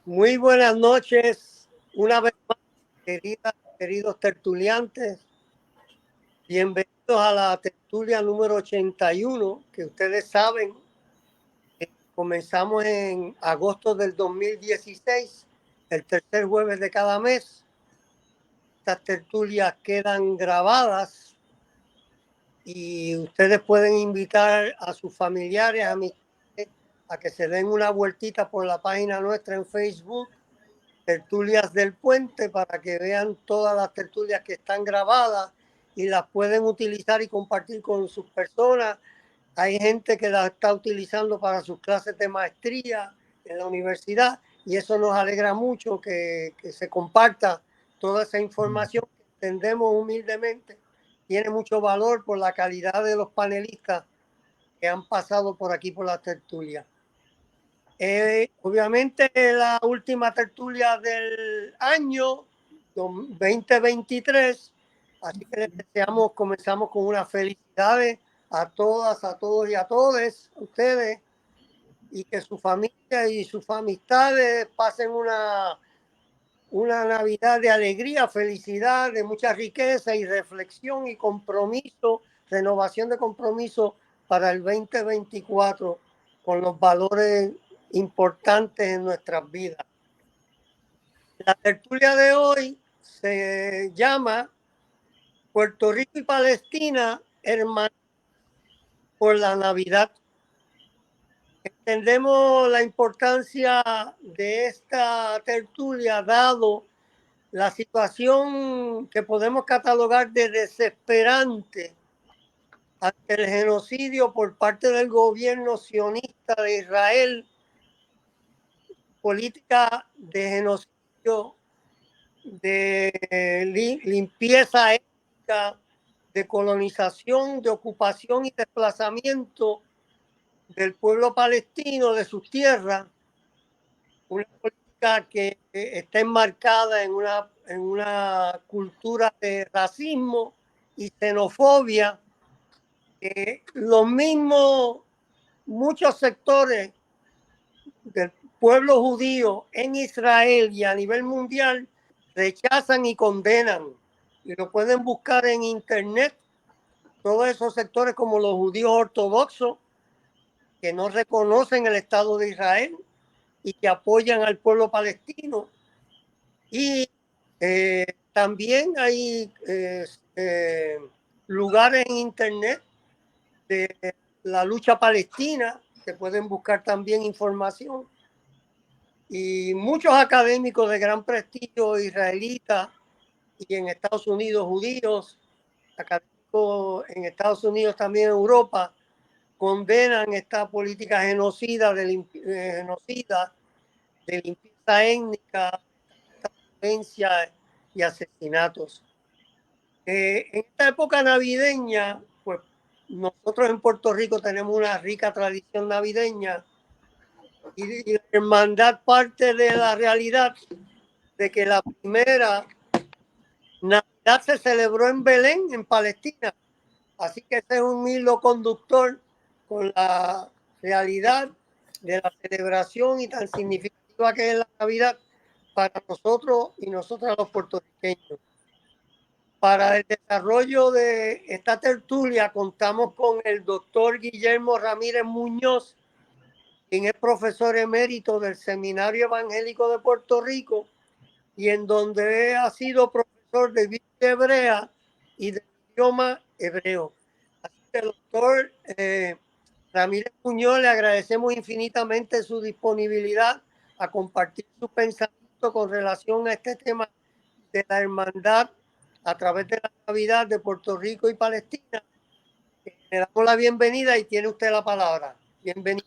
Muy buenas noches, una vez más, queridos tertuliantes. Bienvenidos a la tertulia número 81, que ustedes saben, comenzamos en agosto del 2016, el tercer jueves de cada mes. Estas tertulias quedan grabadas y ustedes pueden invitar a sus familiares, amistades, a que se den una vueltita por la página nuestra en Facebook, Tertulias del Puente, para que vean todas las tertulias que están grabadas y las pueden utilizar y compartir con sus personas. Hay gente que las está utilizando para sus clases de maestría en la universidad y eso nos alegra mucho que se comparta toda esa información que entendemos humildemente. Tiene mucho valor por la calidad de los panelistas que han pasado por aquí por la tertulia. Obviamente la última tertulia del año 2023, así que les deseamos, comenzamos con unas felicidades a todas, a todos y a todos ustedes, y que su familia y sus amistades pasen una Navidad de alegría, felicidad, de mucha riqueza y reflexión y compromiso, renovación de compromiso para el 2024 con los valores importantes en nuestras vidas. La tertulia de hoy se llama Puerto Rico y Palestina, hermanos por la Navidad. Entendemos la importancia de esta tertulia dado la situación que podemos catalogar de desesperante ante el genocidio por parte del gobierno sionista de Israel, política de genocidio, de limpieza étnica, de colonización, de ocupación y desplazamiento del pueblo palestino de sus tierras, una política que está enmarcada en una cultura de racismo y xenofobia. Los mismos, muchos sectores del pueblo judío en Israel y a nivel mundial rechazan y condenan. Y lo pueden buscar en internet, todos esos sectores como los judíos ortodoxos, que no reconocen el Estado de Israel y que apoyan al pueblo palestino. Y también hay lugares en internet de la lucha palestina que pueden buscar también información. Y muchos académicos de gran prestigio israelitas y en Estados Unidos judíos, académicos en Estados Unidos, también en Europa, condenan esta política genocida de limpieza étnica, violencia y asesinatos. En esta época navideña, pues nosotros en Puerto Rico tenemos una rica tradición navideña y la hermandad parte de la realidad de que la primera Navidad se celebró en Belén, en Palestina. Así que ese es un hilo conductor con la realidad de la celebración y tan significativa que es la Navidad para nosotros y nosotras los puertorriqueños. Para el desarrollo de esta tertulia contamos con el doctor Guillermo Ramírez Muñoz, quien es profesor emérito del Seminario Evangélico de Puerto Rico y en donde ha sido profesor de Biblia hebrea y del idioma hebreo. Así que, doctor Ramírez Muñoz, le agradecemos infinitamente su disponibilidad a compartir su pensamiento con relación a este tema de la hermandad a través de la Navidad de Puerto Rico y Palestina. Le damos la bienvenida y tiene usted la palabra. Bienvenido.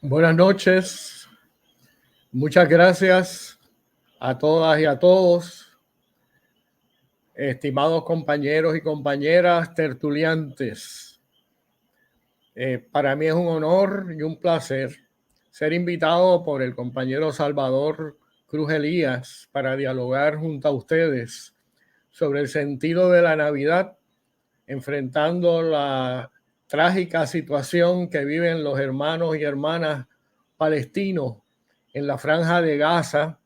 Buenas noches. Muchas gracias a todas y a todos, estimados compañeros y compañeras tertuliantes. Para mí es un honor y un placer ser invitado por el compañero Salvador Cruz Elías para dialogar junto a ustedes sobre el sentido de la Navidad, enfrentando la trágica situación que viven los hermanos y hermanas palestinos en la Franja de Gaza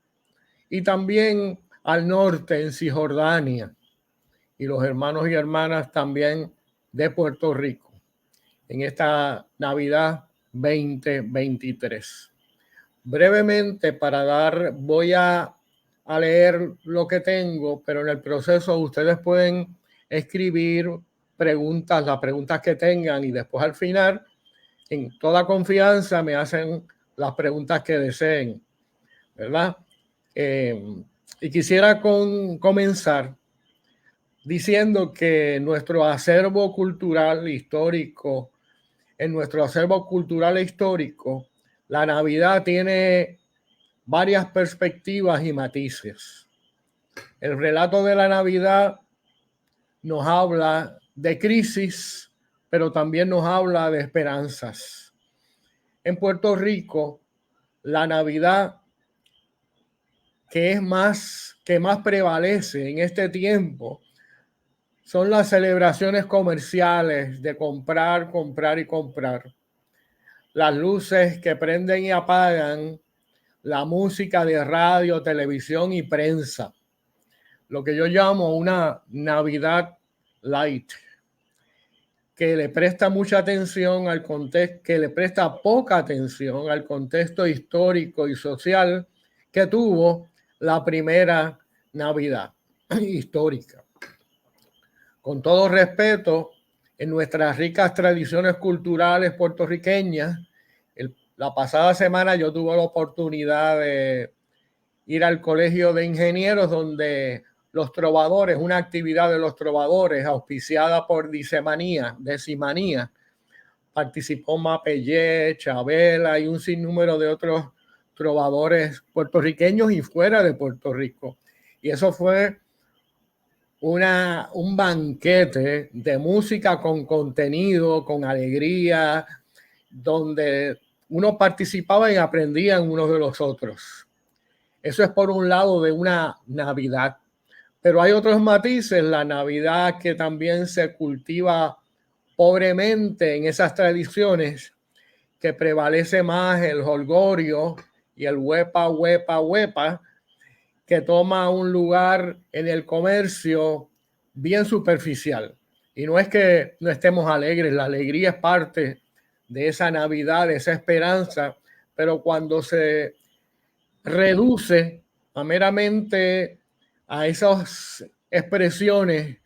y también al norte en Cisjordania, y los hermanos y hermanas también de Puerto Rico en esta Navidad 2023. Brevemente voy a leer lo que tengo, pero en el proceso ustedes pueden escribir las preguntas que tengan, y después al final, en toda confianza, me hacen las preguntas que deseen, ¿verdad? Y quisiera comenzar diciendo que nuestro acervo cultural histórico, la Navidad tiene varias perspectivas y matices. El relato de la Navidad nos habla de crisis, pero también nos habla de esperanzas. En Puerto Rico, la Navidad que más prevalece en este tiempo son las celebraciones comerciales de comprar, comprar y comprar. Las luces que prenden y apagan, la música de radio, televisión y prensa. Lo que yo llamo una Navidad light, que le presta mucha atención al contexto, que le presta poca atención al contexto histórico y social que tuvo la primera Navidad histórica. Con todo respeto, en nuestras ricas tradiciones culturales puertorriqueñas, la pasada semana yo tuve la oportunidad de ir al Colegio de Ingenieros, donde los trovadores, una actividad de los trovadores auspiciada por Decimanía, participó Mapellé, Chabela y un sinnúmero de otros trovadores puertorriqueños y fuera de Puerto Rico. Y eso fue un banquete de música con contenido, con alegría, donde uno participaba y aprendían unos de los otros. Eso es por un lado de una Navidad. Pero hay otros matices, la Navidad que también se cultiva pobremente en esas tradiciones, que prevalece más el jolgorio y el huepa, huepa, huepa, que toma un lugar en el comercio bien superficial. Y no es que no estemos alegres, la alegría es parte de esa Navidad, de esa esperanza, pero cuando se reduce meramente a esas expresiones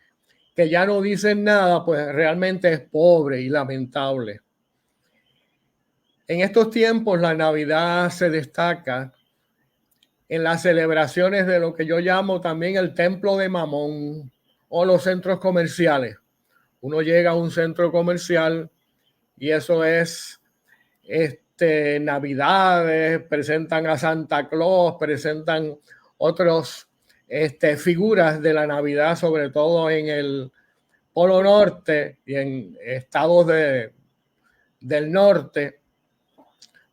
que ya no dicen nada, pues realmente es pobre y lamentable. En estos tiempos la Navidad se destaca en las celebraciones de lo que yo llamo también el templo de Mamón o los centros comerciales. Uno llega a un centro comercial y eso es Navidades, presentan a Santa Claus, presentan otros figuras de la Navidad, sobre todo en el Polo Norte y en estados del norte,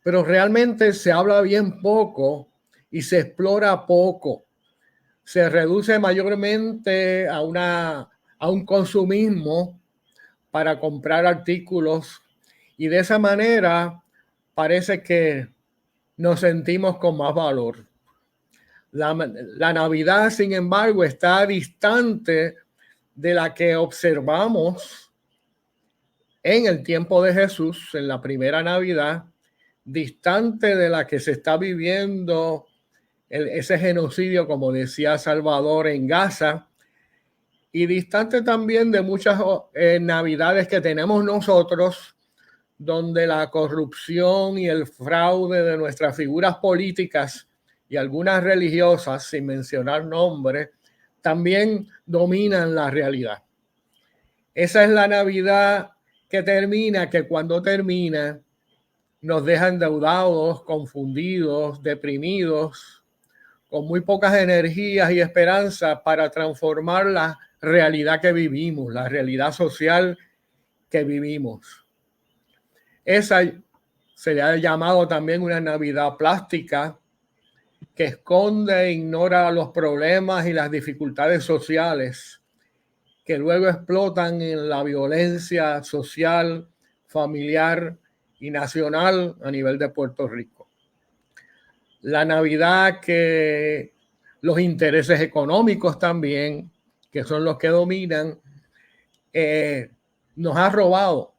pero realmente se habla bien poco y se explora poco. Se reduce mayormente a un consumismo para comprar artículos, y de esa manera parece que nos sentimos con más valor. La Navidad, sin embargo, está distante de la que observamos en el tiempo de Jesús, en la primera Navidad, distante de la que se está viviendo ese genocidio, como decía Salvador, en Gaza, y distante también de muchas Navidades que tenemos nosotros, donde la corrupción y el fraude de nuestras figuras políticas y algunas religiosas, sin mencionar nombres, también dominan la realidad. Esa es la Navidad que cuando termina nos deja endeudados, confundidos, deprimidos, con muy pocas energías y esperanzas para transformar la realidad que vivimos, la realidad social que vivimos. Esa se le ha llamado también una Navidad plástica, que esconde e ignora los problemas y las dificultades sociales que luego explotan en la violencia social, familiar y nacional a nivel de Puerto Rico. la Navidad que los intereses económicos también, que son los que dominan, nos ha robado,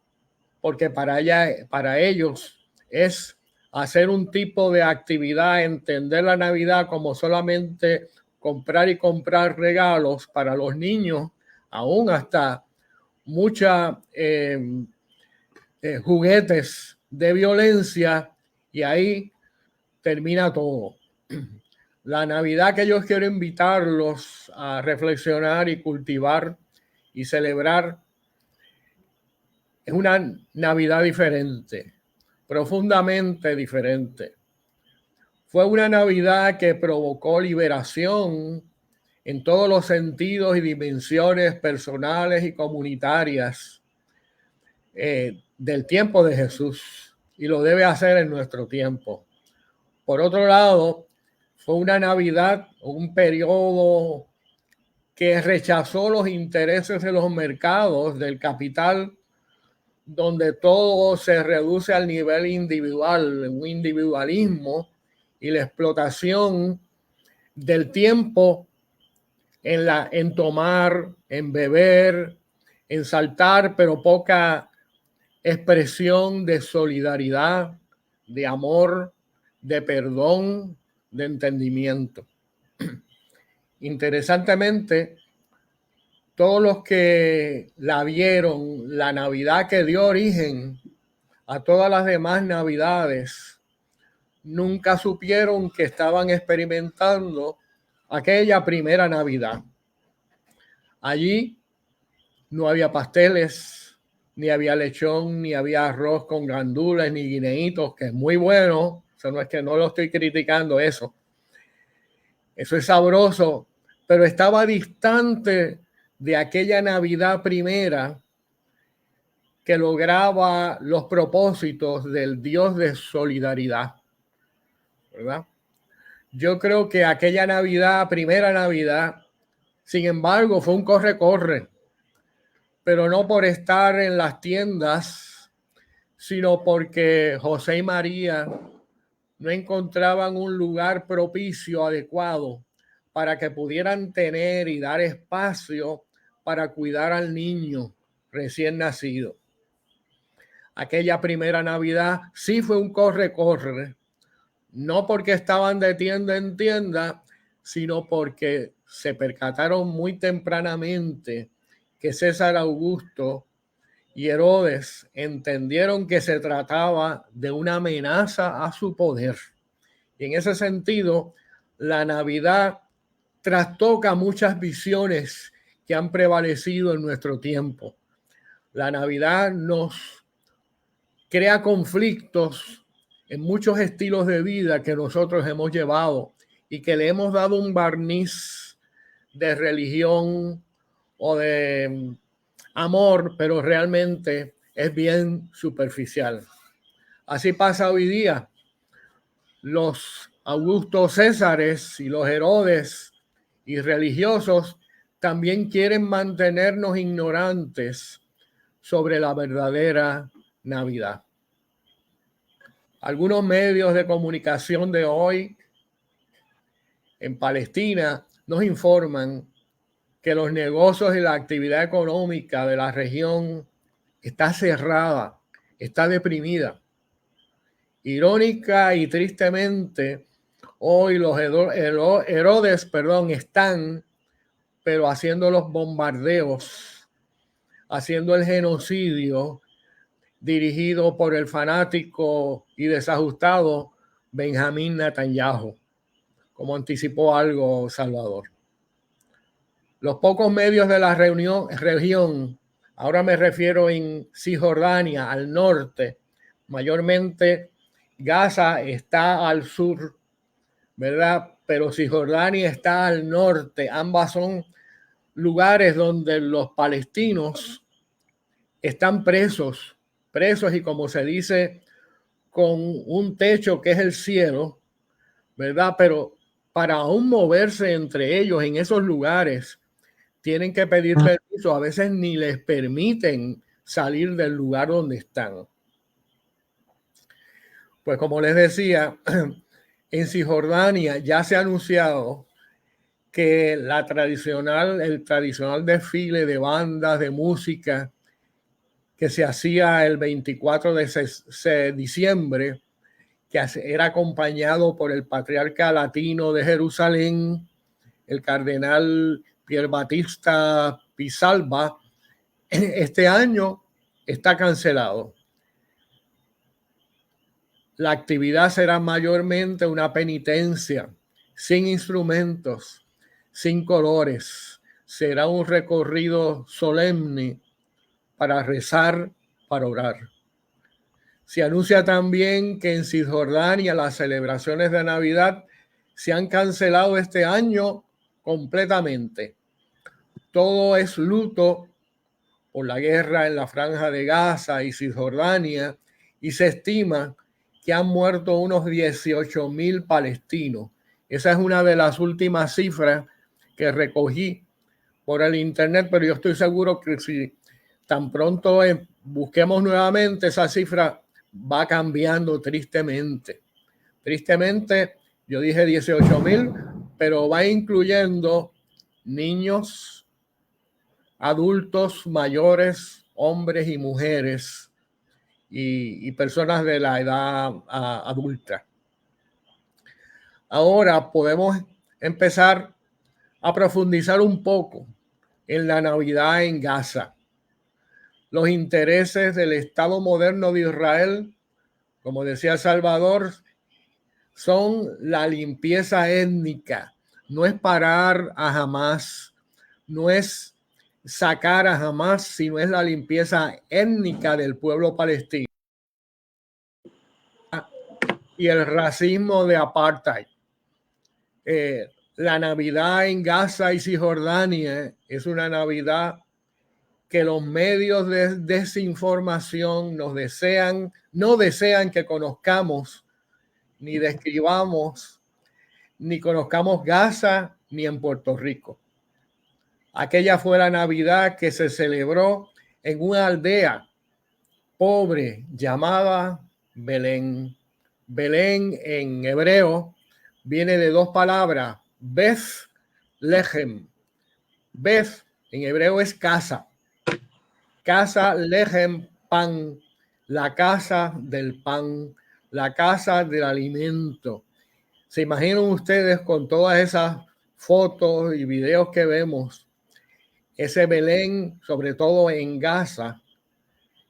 porque para ellos es hacer un tipo de actividad, entender la Navidad como solamente comprar y comprar regalos para los niños, aún hasta muchos juguetes de violencia, y ahí termina todo. La Navidad que yo quiero invitarlos a reflexionar y cultivar y celebrar es una Navidad diferente, profundamente diferente. Fue una Navidad que provocó liberación en todos los sentidos y dimensiones personales y comunitarias del tiempo de Jesús, y lo debe hacer en nuestro tiempo. Por otro lado, fue una Navidad, un periodo que rechazó los intereses de los mercados, del capital, donde todo se reduce al nivel individual, un individualismo y la explotación del tiempo en tomar, en beber, en saltar, pero poca expresión de solidaridad, de amor, de perdón, de entendimiento. Interesantemente, todos los que la vieron, la Navidad que dio origen a todas las demás Navidades, nunca supieron que estaban experimentando aquella primera Navidad. Allí no había pasteles, ni había lechón, ni había arroz con gandules, ni guineitos, que es muy bueno. Eso no es que no lo estoy criticando, eso es sabroso, pero estaba distante de aquella Navidad primera que lograba los propósitos del Dios de solidaridad, ¿verdad? Yo creo que aquella Navidad, primera Navidad, sin embargo, fue un corre-corre, pero no por estar en las tiendas, sino porque José y María no encontraban un lugar propicio, adecuado, para que pudieran tener y dar espacio para cuidar al niño recién nacido. Aquella primera Navidad sí fue un corre-corre, no porque estaban de tienda en tienda, sino porque se percataron muy tempranamente que César Augusto y Herodes entendieron que se trataba de una amenaza a su poder. Y en ese sentido, la Navidad trastoca muchas visiones que han prevalecido en nuestro tiempo. La Navidad nos crea conflictos en muchos estilos de vida que nosotros hemos llevado y que le hemos dado un barniz de religión o de amor, pero realmente es bien superficial. Así pasa hoy día. Los Augustos Césares y los Herodes y religiosos también quieren mantenernos ignorantes sobre la verdadera Navidad. Algunos medios de comunicación de hoy en Palestina nos informan que los negocios y la actividad económica de la región está cerrada, está deprimida. Irónica y tristemente, hoy los Herodes, están, pero haciendo los bombardeos, haciendo el genocidio dirigido por el fanático y desajustado Benjamín Netanyahu, como anticipó algo Salvador. Los pocos medios de la región, ahora me refiero en Cisjordania, al norte, mayormente Gaza está al sur, ¿verdad? Pero Cisjordania está al norte. Ambas son lugares donde los palestinos están presos y, como se dice, con un techo que es el cielo, ¿verdad? Pero para aún moverse entre ellos en esos lugares, tienen que pedir permiso. A veces ni les permiten salir del lugar donde están. Pues como les decía, En Cisjordania ya se ha anunciado que el tradicional desfile de bandas de música que se hacía el 24 de diciembre, que era acompañado por el patriarca latino de Jerusalén, el cardenal Pierbattista Pisalba, este año está cancelado. La actividad será mayormente una penitencia, sin instrumentos, sin colores. Será un recorrido solemne para rezar, para orar. Se anuncia también que en Cisjordania las celebraciones de Navidad se han cancelado este año completamente. Todo es luto por la guerra en la Franja de Gaza y Cisjordania, y se estima que han muerto unos 18,000 palestinos. Esa es una de las últimas cifras que recogí por el internet, pero yo estoy seguro que si tan pronto busquemos nuevamente, esa cifra va cambiando tristemente. Tristemente, yo dije 18,000, pero va incluyendo niños, adultos mayores, hombres y mujeres, y personas de la edad adulta. Ahora podemos empezar a profundizar un poco en la Navidad en Gaza. Los intereses del Estado moderno de Israel, como decía Salvador, son la limpieza étnica. No es parar a Hamás, no es sacar a Hamás, sino es la limpieza étnica del pueblo palestino y el racismo de apartheid. La Navidad en Gaza y Cisjordania es una Navidad que los medios de desinformación no desean que conozcamos, ni describamos, ni conozcamos Gaza, ni en Puerto Rico. Aquella fue la Navidad que se celebró en una aldea pobre llamada Belén. Belén en hebreo viene de dos palabras, Beth Lehem. Beth en hebreo es casa. Casa Lehem, pan, la casa del pan, la casa del alimento. ¿Se imaginan ustedes con todas esas fotos y videos que vemos? Ese Belén, sobre todo en Gaza,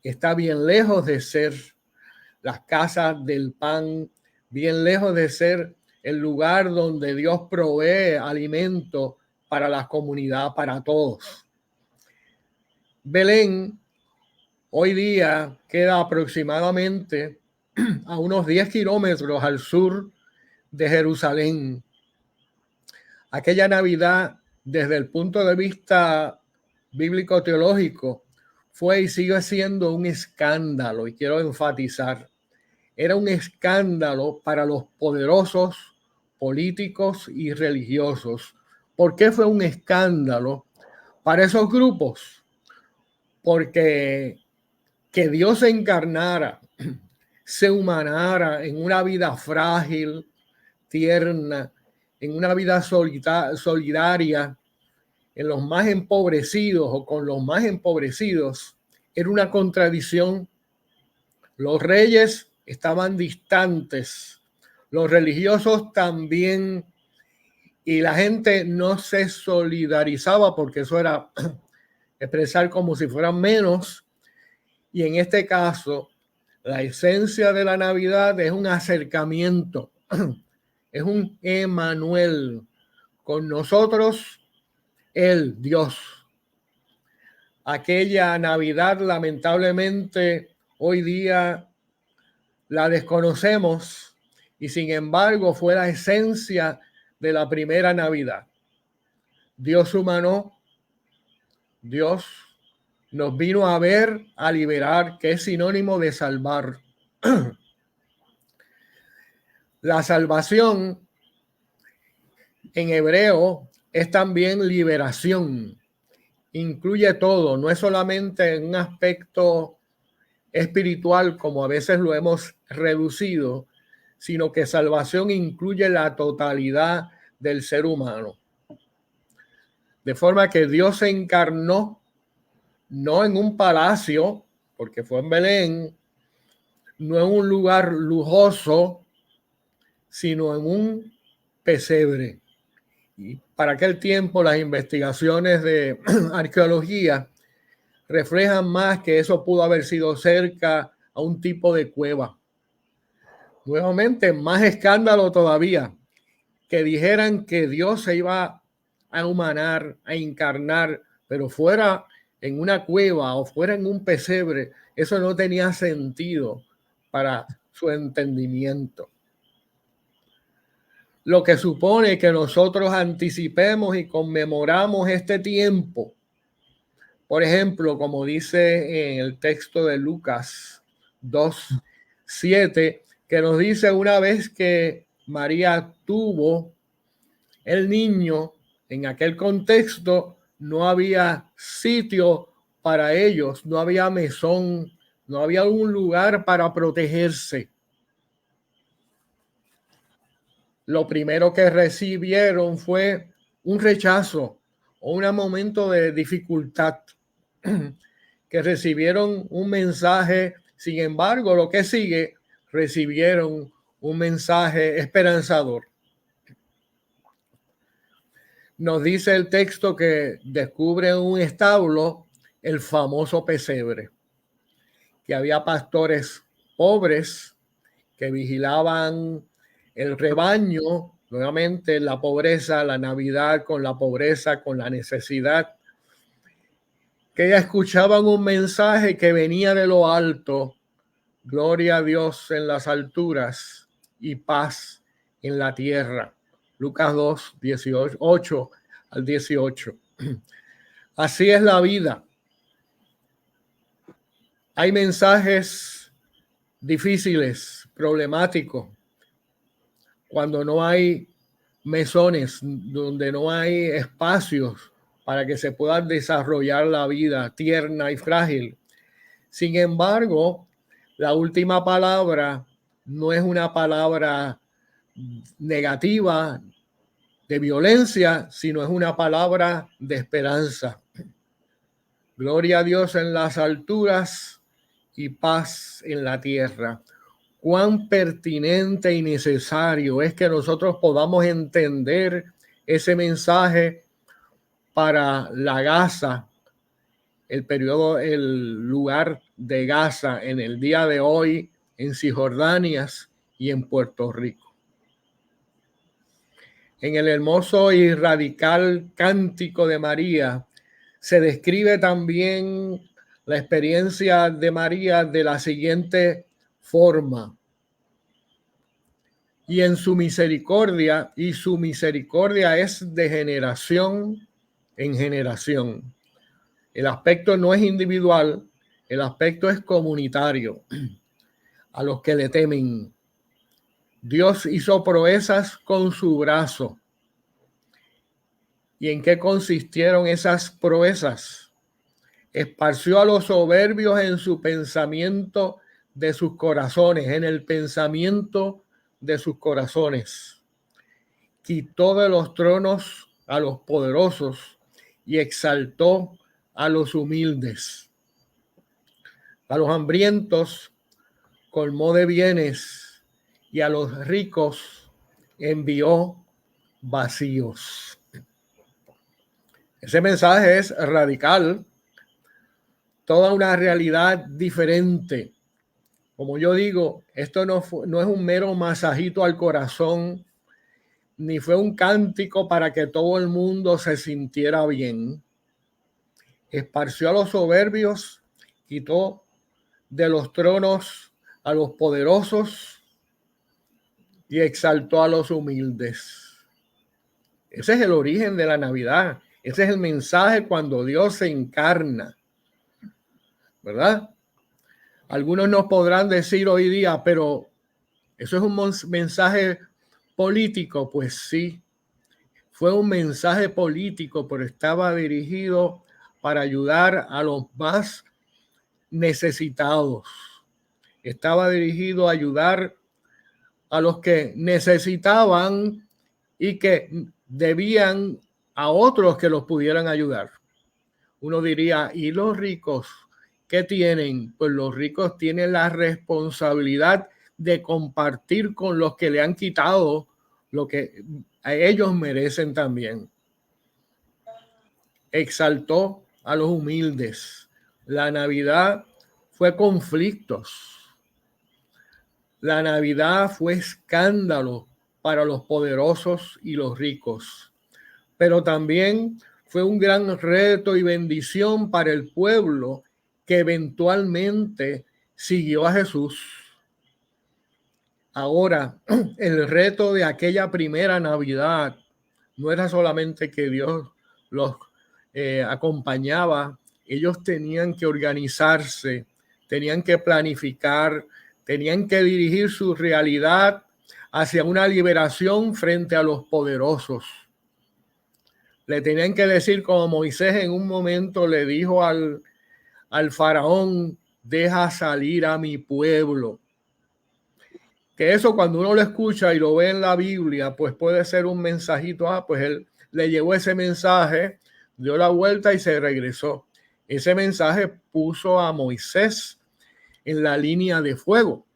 está bien lejos de ser las casas del pan, bien lejos de ser el lugar donde Dios provee alimento para la comunidad, para todos. Belén hoy día queda aproximadamente a unos 10 kilómetros al sur de Jerusalén. Aquella Navidad, desde el punto de vista bíblico-teológico, fue y sigue siendo un escándalo, y quiero enfatizar, era un escándalo para los poderosos políticos y religiosos. ¿Por qué fue un escándalo para esos grupos? Porque que Dios se encarnara, se humanara en una vida frágil, tierna, en una vida solidaria, en los más empobrecidos o con los más empobrecidos, era una contradicción. Los reyes estaban distantes, los religiosos también, y la gente no se solidarizaba porque eso era expresar como si fueran menos. Y en este caso, la esencia de la Navidad es un acercamiento, es un Emmanuel, con nosotros el Dios. Aquella Navidad, lamentablemente, hoy día la desconocemos, y sin embargo fue la esencia de la primera Navidad. Dios humano, Dios nos vino a ver, a liberar, que es sinónimo de salvar. La salvación en hebreo es también liberación. Incluye todo, no es solamente un aspecto espiritual como a veces lo hemos reducido, sino que salvación incluye la totalidad del ser humano. De forma que Dios se encarnó no en un palacio, porque fue en Belén, no en un lugar lujoso, sino en un pesebre. Y para aquel tiempo las investigaciones de arqueología reflejan más que eso pudo haber sido cerca a un tipo de cueva. Nuevamente, más escándalo todavía, que dijeran que Dios se iba a humanar, a encarnar, pero fuera en una cueva o fuera en un pesebre. Eso no tenía sentido para su entendimiento. Lo que supone que nosotros anticipemos y conmemoramos este tiempo. Por ejemplo, como dice en el texto de Lucas 2:7, que nos dice una vez que María tuvo el niño, en aquel contexto no había sitio para ellos, no había mesón, no había un lugar para protegerse. Lo primero que recibieron fue un rechazo o un momento de dificultad, que recibieron un mensaje. Sin embargo, lo que sigue, recibieron un mensaje esperanzador. Nos dice el texto que descubre un establo, el famoso pesebre, que había pastores pobres que vigilaban el rebaño, nuevamente la pobreza, la Navidad con la pobreza, con la necesidad, que ya escuchaban un mensaje que venía de lo alto: gloria a Dios en las alturas y paz en la tierra. Lucas 2:18 al 18. Así es la vida. Hay mensajes difíciles, problemáticos, cuando no hay mesones, donde no hay espacios para que se pueda desarrollar la vida tierna y frágil. Sin embargo, la última palabra no es una palabra negativa de violencia, sino es una palabra de esperanza. Gloria a Dios en las alturas y paz en la tierra. Cuán pertinente y necesario es que nosotros podamos entender ese mensaje para la Gaza, el lugar de Gaza en el día de hoy, en Cisjordania y en Puerto Rico. En el hermoso y radical Cántico de María se describe también la experiencia de María de la siguiente forma: y en su misericordia, y su misericordia es de generación en generación. El aspecto no es individual, el aspecto es comunitario. A los que le temen, Dios hizo proezas con su brazo. ¿Y en qué consistieron esas proezas? Esparció a los soberbios en su pensamiento de sus corazones, en el pensamiento de sus corazones. Quitó de los tronos a los poderosos y exaltó a los humildes. A los hambrientos colmó de bienes y a los ricos envió vacíos. Ese mensaje es radical, toda una realidad diferente. Como yo digo, esto no es un mero masajito al corazón, ni fue un cántico para que todo el mundo se sintiera bien. Esparció a los soberbios, quitó de los tronos a los poderosos y exaltó a los humildes. Ese es el origen de la Navidad. Ese es el mensaje cuando Dios se encarna, ¿verdad? Algunos nos podrán decir hoy día, pero eso es un mensaje político. Pues sí, fue un mensaje político, pero estaba dirigido para ayudar a los más necesitados. Estaba dirigido a ayudar a los que necesitaban y que debían a otros que los pudieran ayudar. Uno diría, ¿y los ricos qué tienen? Pues los ricos tienen la responsabilidad de compartir con los que le han quitado lo que a ellos merecen también. Exaltó a los humildes. La Navidad fue conflictos. La Navidad fue escándalo para los poderosos y los ricos, pero también fue un gran reto y bendición para el pueblo que eventualmente siguió a Jesús. Ahora, el reto de aquella primera Navidad no era solamente que Dios los acompañaba, ellos tenían que organizarse, tenían que planificar, tenían que dirigir su realidad hacia una liberación frente a los poderosos. Le tenían que decir, como Moisés en un momento le dijo al faraón, deja salir a mi pueblo. Que eso cuando uno lo escucha y lo ve en la Biblia, pues puede ser un mensajito, pues él le llevó ese mensaje, dio la vuelta y se regresó. Ese mensaje puso a Moisés en la línea de fuego,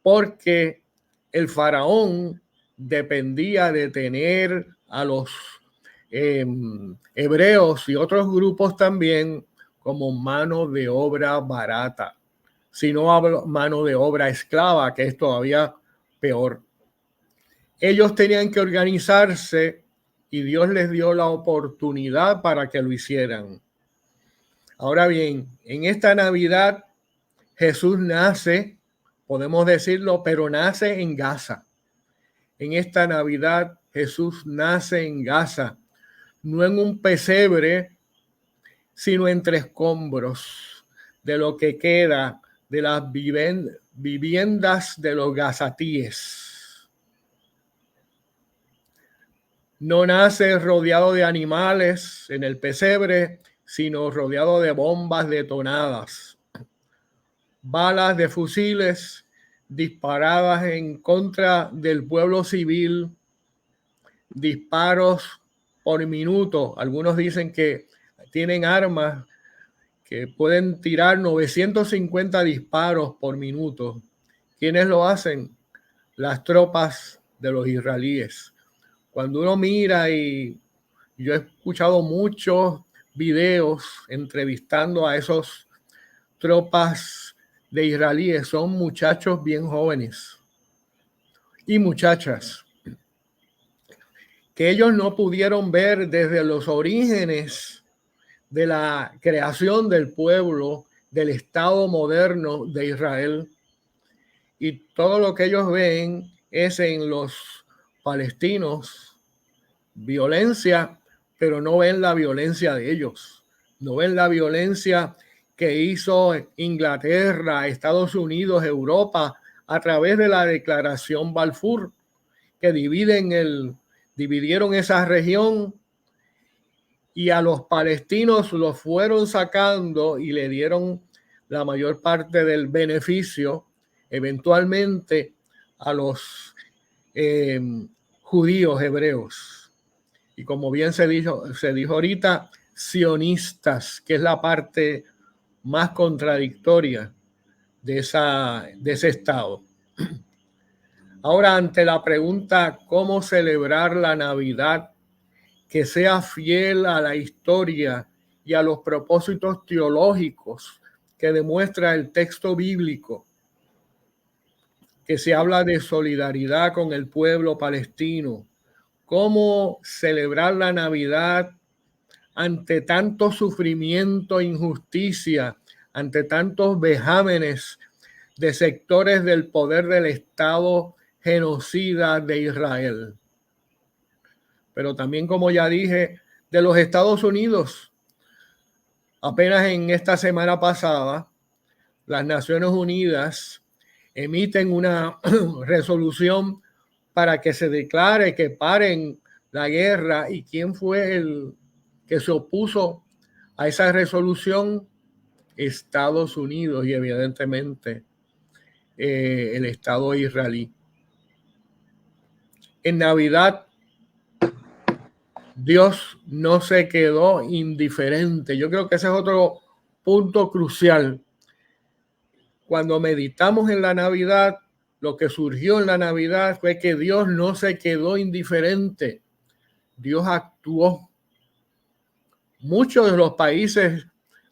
porque el faraón dependía de tener a los hebreos y otros grupos también como mano de obra barata, si no hablo mano de obra esclava, que es todavía peor. Ellos tenían que organizarse y Dios les dio la oportunidad para que lo hicieran. Ahora bien, en esta Navidad Jesús nace, podemos decirlo, pero nace en Gaza. En esta Navidad Jesús nace en Gaza, no en un pesebre, sino entre escombros de lo que queda de las viviendas de los gazatíes. No nace rodeado de animales en el pesebre, sino rodeado de bombas detonadas, balas de fusiles disparadas en contra del pueblo civil, disparos por minuto. Algunos dicen que tienen armas que pueden tirar 950 disparos por minuto. ¿Quiénes lo hacen? Las tropas de los israelíes. Cuando uno mira, y yo he escuchado muchos videos entrevistando a esos tropas de israelíes, son muchachos bien jóvenes y muchachas que ellos no pudieron ver desde los orígenes de la creación del pueblo, del Estado moderno de Israel. Y todo lo que ellos ven es en los palestinos violencia, pero no ven la violencia de ellos. No ven la violencia que hizo Inglaterra, Estados Unidos, Europa, a través de la Declaración Balfour, que dividieron esa región, y a los palestinos los fueron sacando y le dieron la mayor parte del beneficio, eventualmente, a los judíos hebreos. Y como bien se dijo ahorita, sionistas, que es la parte más contradictoria de ese estado. Ahora, ante la pregunta, ¿cómo celebrar la Navidad que sea fiel a la historia y a los propósitos teológicos que demuestra el texto bíblico, que se habla de solidaridad con el pueblo palestino? ¿Cómo celebrar la Navidad ante tanto sufrimiento e injusticia, ante tantos vejámenes de sectores del poder del Estado genocida de Israel? Pero también, como ya dije, de los Estados Unidos. Apenas en esta semana pasada, las Naciones Unidas emiten una resolución para que se declare que paren la guerra. ¿Y quién fue el que se opuso a esa resolución? Estados Unidos y evidentemente el Estado israelí. En Navidad, Dios no se quedó indiferente. Yo creo que ese es otro punto crucial. Cuando meditamos en la Navidad, lo que surgió en la Navidad fue que Dios no se quedó indiferente. Dios actuó. Muchos de los países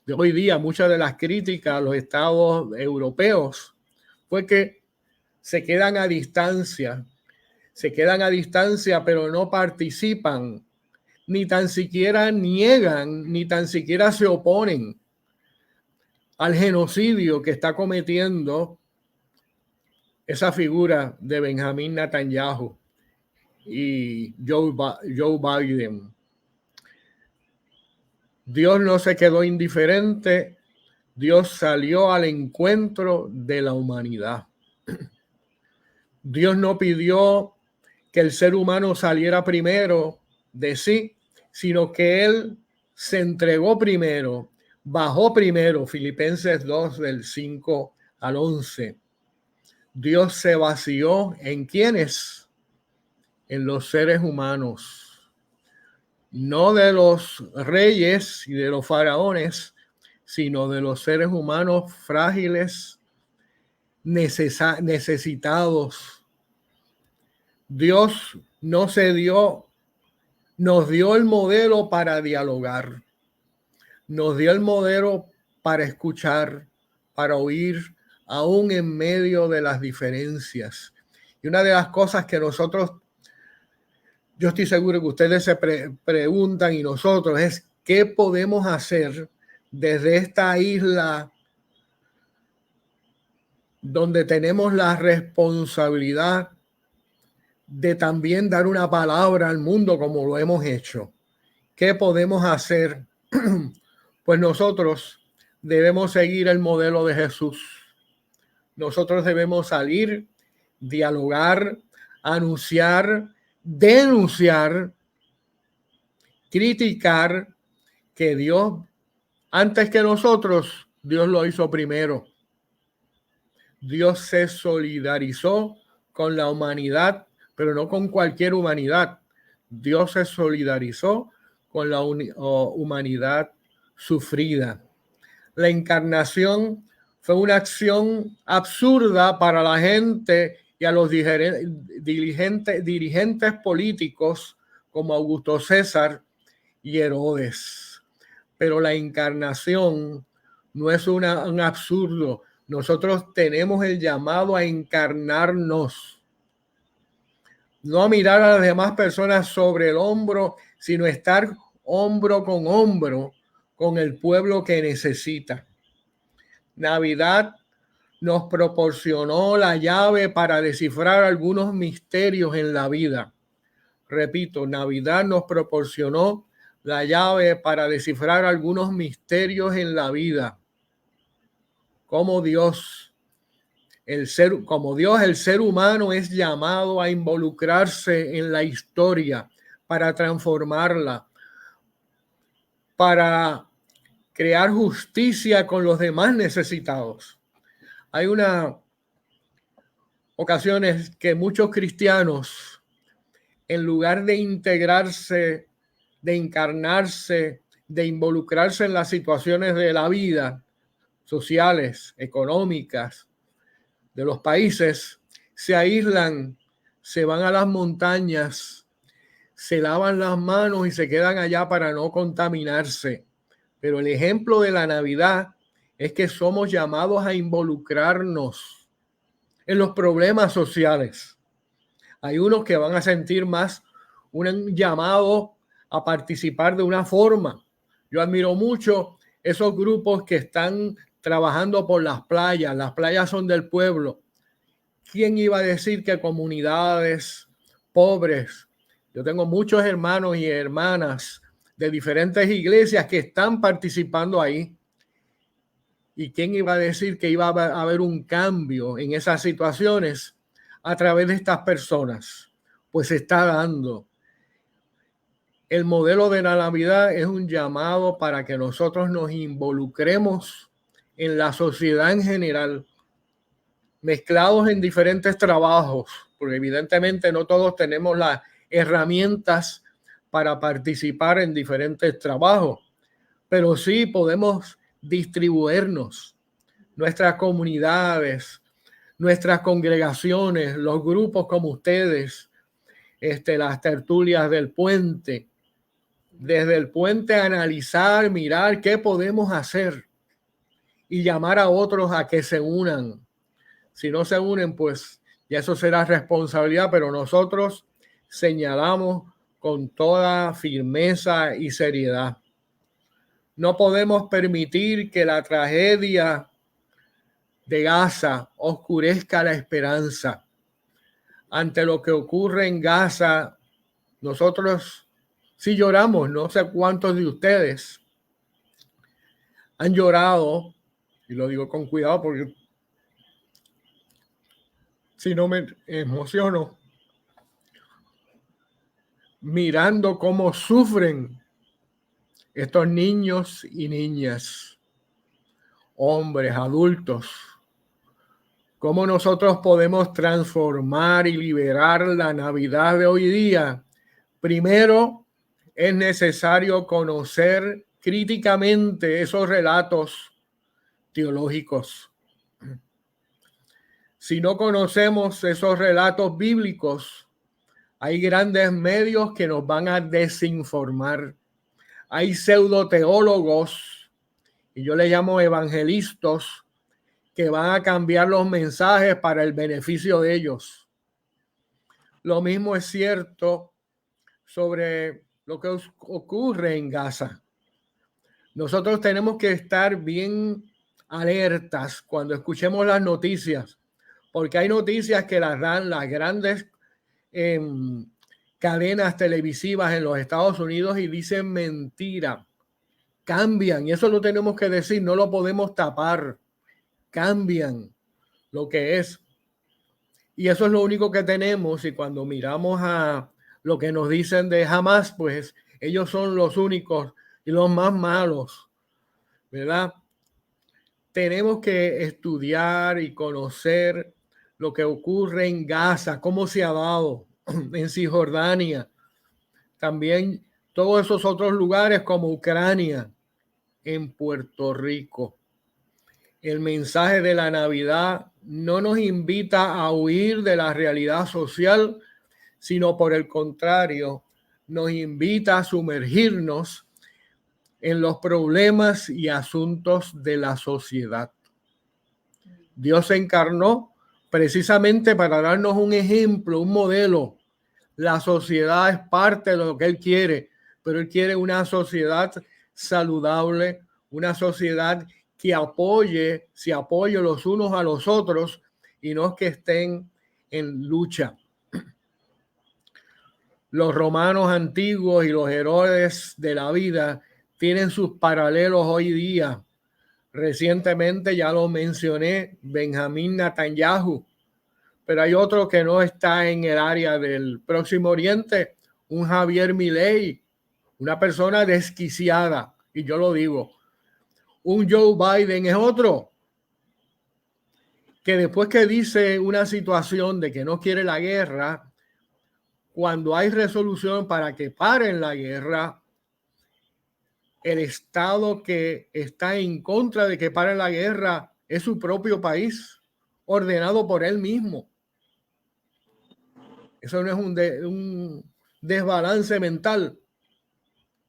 de hoy día, muchas de las críticas a los estados europeos fue que se quedan a distancia, pero no participan, ni tan siquiera niegan, ni tan siquiera se oponen al genocidio que está cometiendo esa figura de Benjamín Netanyahu y Joe Biden. Dios no se quedó indiferente, Dios salió al encuentro de la humanidad. Dios no pidió que el ser humano saliera primero de sí, sino que Él se entregó primero, bajó primero. Filipenses 2, del 5 al 11. Dios se vació ¿en quiénes? En los seres humanos. No de los reyes y de los faraones, sino de los seres humanos frágiles, necesitados. Dios nos dio el modelo para dialogar, nos dio el modelo para escuchar, para oír, aún en medio de las diferencias. Y una de las cosas que nosotros, yo estoy seguro que ustedes se preguntan y nosotros, es ¿qué podemos hacer desde esta isla donde tenemos la responsabilidad de también dar una palabra al mundo como lo hemos hecho? ¿Qué podemos hacer? Pues nosotros debemos seguir el modelo de Jesús. Nosotros debemos salir, dialogar, anunciar, denunciar, criticar que Dios, antes que nosotros, Dios lo hizo primero. Dios se solidarizó con la humanidad, pero no con cualquier humanidad. Dios se solidarizó con la humanidad sufrida. La encarnación fue una acción absurda para la gente y a los dirigentes políticos como Augusto César y Herodes. Pero la encarnación no es un absurdo. Nosotros tenemos el llamado a encarnarnos, no a mirar a las demás personas sobre el hombro, sino estar hombro con el pueblo que necesita. Navidad nos proporcionó la llave para descifrar algunos misterios en la vida. Repito, Navidad nos proporcionó la llave para descifrar algunos misterios en la vida. Como Dios, el ser humano es llamado a involucrarse en la historia para transformarla, para crear justicia con los demás necesitados. Hay ocasiones que muchos cristianos, en lugar de integrarse, de encarnarse, de involucrarse en las situaciones de la vida, sociales, económicas, de los países, se aíslan, se van a las montañas, se lavan las manos y se quedan allá para no contaminarse. Pero el ejemplo de la Navidad es que somos llamados a involucrarnos en los problemas sociales. Hay unos que van a sentir más un llamado a participar de una forma. Yo admiro mucho esos grupos que están trabajando por las playas. Las playas son del pueblo. ¿Quién iba a decir que comunidades pobres? Yo tengo muchos hermanos y hermanas de diferentes iglesias que están participando ahí. ¿Y quién iba a decir que iba a haber un cambio en esas situaciones a través de estas personas? Pues se está dando. El modelo de la Navidad es un llamado para que nosotros nos involucremos en la sociedad en general, mezclados en diferentes trabajos, porque evidentemente no todos tenemos las herramientas para participar en diferentes trabajos, pero sí podemos distribuirnos, nuestras comunidades, nuestras congregaciones, los grupos como ustedes, las tertulias del puente, desde el puente analizar, mirar qué podemos hacer y llamar a otros a que se unan. Si no se unen, pues ya eso será responsabilidad, pero nosotros señalamos con toda firmeza y seriedad. No podemos permitir que la tragedia de Gaza oscurezca la esperanza. Ante lo que ocurre en Gaza, nosotros sí lloramos. No sé cuántos de ustedes han llorado, y lo digo con cuidado porque si no me emociono, mirando cómo sufren estos niños y niñas, hombres, adultos. ¿Cómo nosotros podemos transformar y liberar la Navidad de hoy día? Primero, es necesario conocer críticamente esos relatos teológicos. Si no conocemos esos relatos bíblicos, hay grandes medios que nos van a desinformar. Hay pseudoteólogos, y yo le llamo evangelistas, que van a cambiar los mensajes para el beneficio de ellos. Lo mismo es cierto sobre lo que ocurre en Gaza. Nosotros tenemos que estar bien alertas cuando escuchemos las noticias, porque hay noticias que las dan las grandes cadenas televisivas en los Estados Unidos y dicen mentira. Cambian, y eso lo tenemos que decir, no lo podemos tapar. Cambian lo que es. Y eso es lo único que tenemos. Y cuando miramos a lo que nos dicen de Hamas, pues ellos son los únicos y los más malos, ¿verdad? Tenemos que estudiar y conocer lo que ocurre en Gaza, cómo se ha dado en Cisjordania, también todos esos otros lugares como Ucrania, en Puerto Rico. El mensaje de la Navidad no nos invita a huir de la realidad social, sino por el contrario, nos invita a sumergirnos en los problemas y asuntos de la sociedad. Dios se encarnó precisamente para darnos un ejemplo, un modelo. La sociedad es parte de lo que Él quiere, pero Él quiere una sociedad saludable, una sociedad que se apoye los unos a los otros y no que estén en lucha. Los romanos antiguos y los héroes de la vida tienen sus paralelos hoy día. Recientemente ya lo mencioné, Benjamín Netanyahu, pero hay otro que no está en el área del Próximo Oriente, un Javier Milei, una persona desquiciada, y yo lo digo. Un Joe Biden es otro, que después que dice una situación de que no quiere la guerra, cuando hay resolución para que paren la guerra, el Estado que está en contra de que paren la guerra es su propio país, ordenado por él mismo. Eso no es un desbalance mental,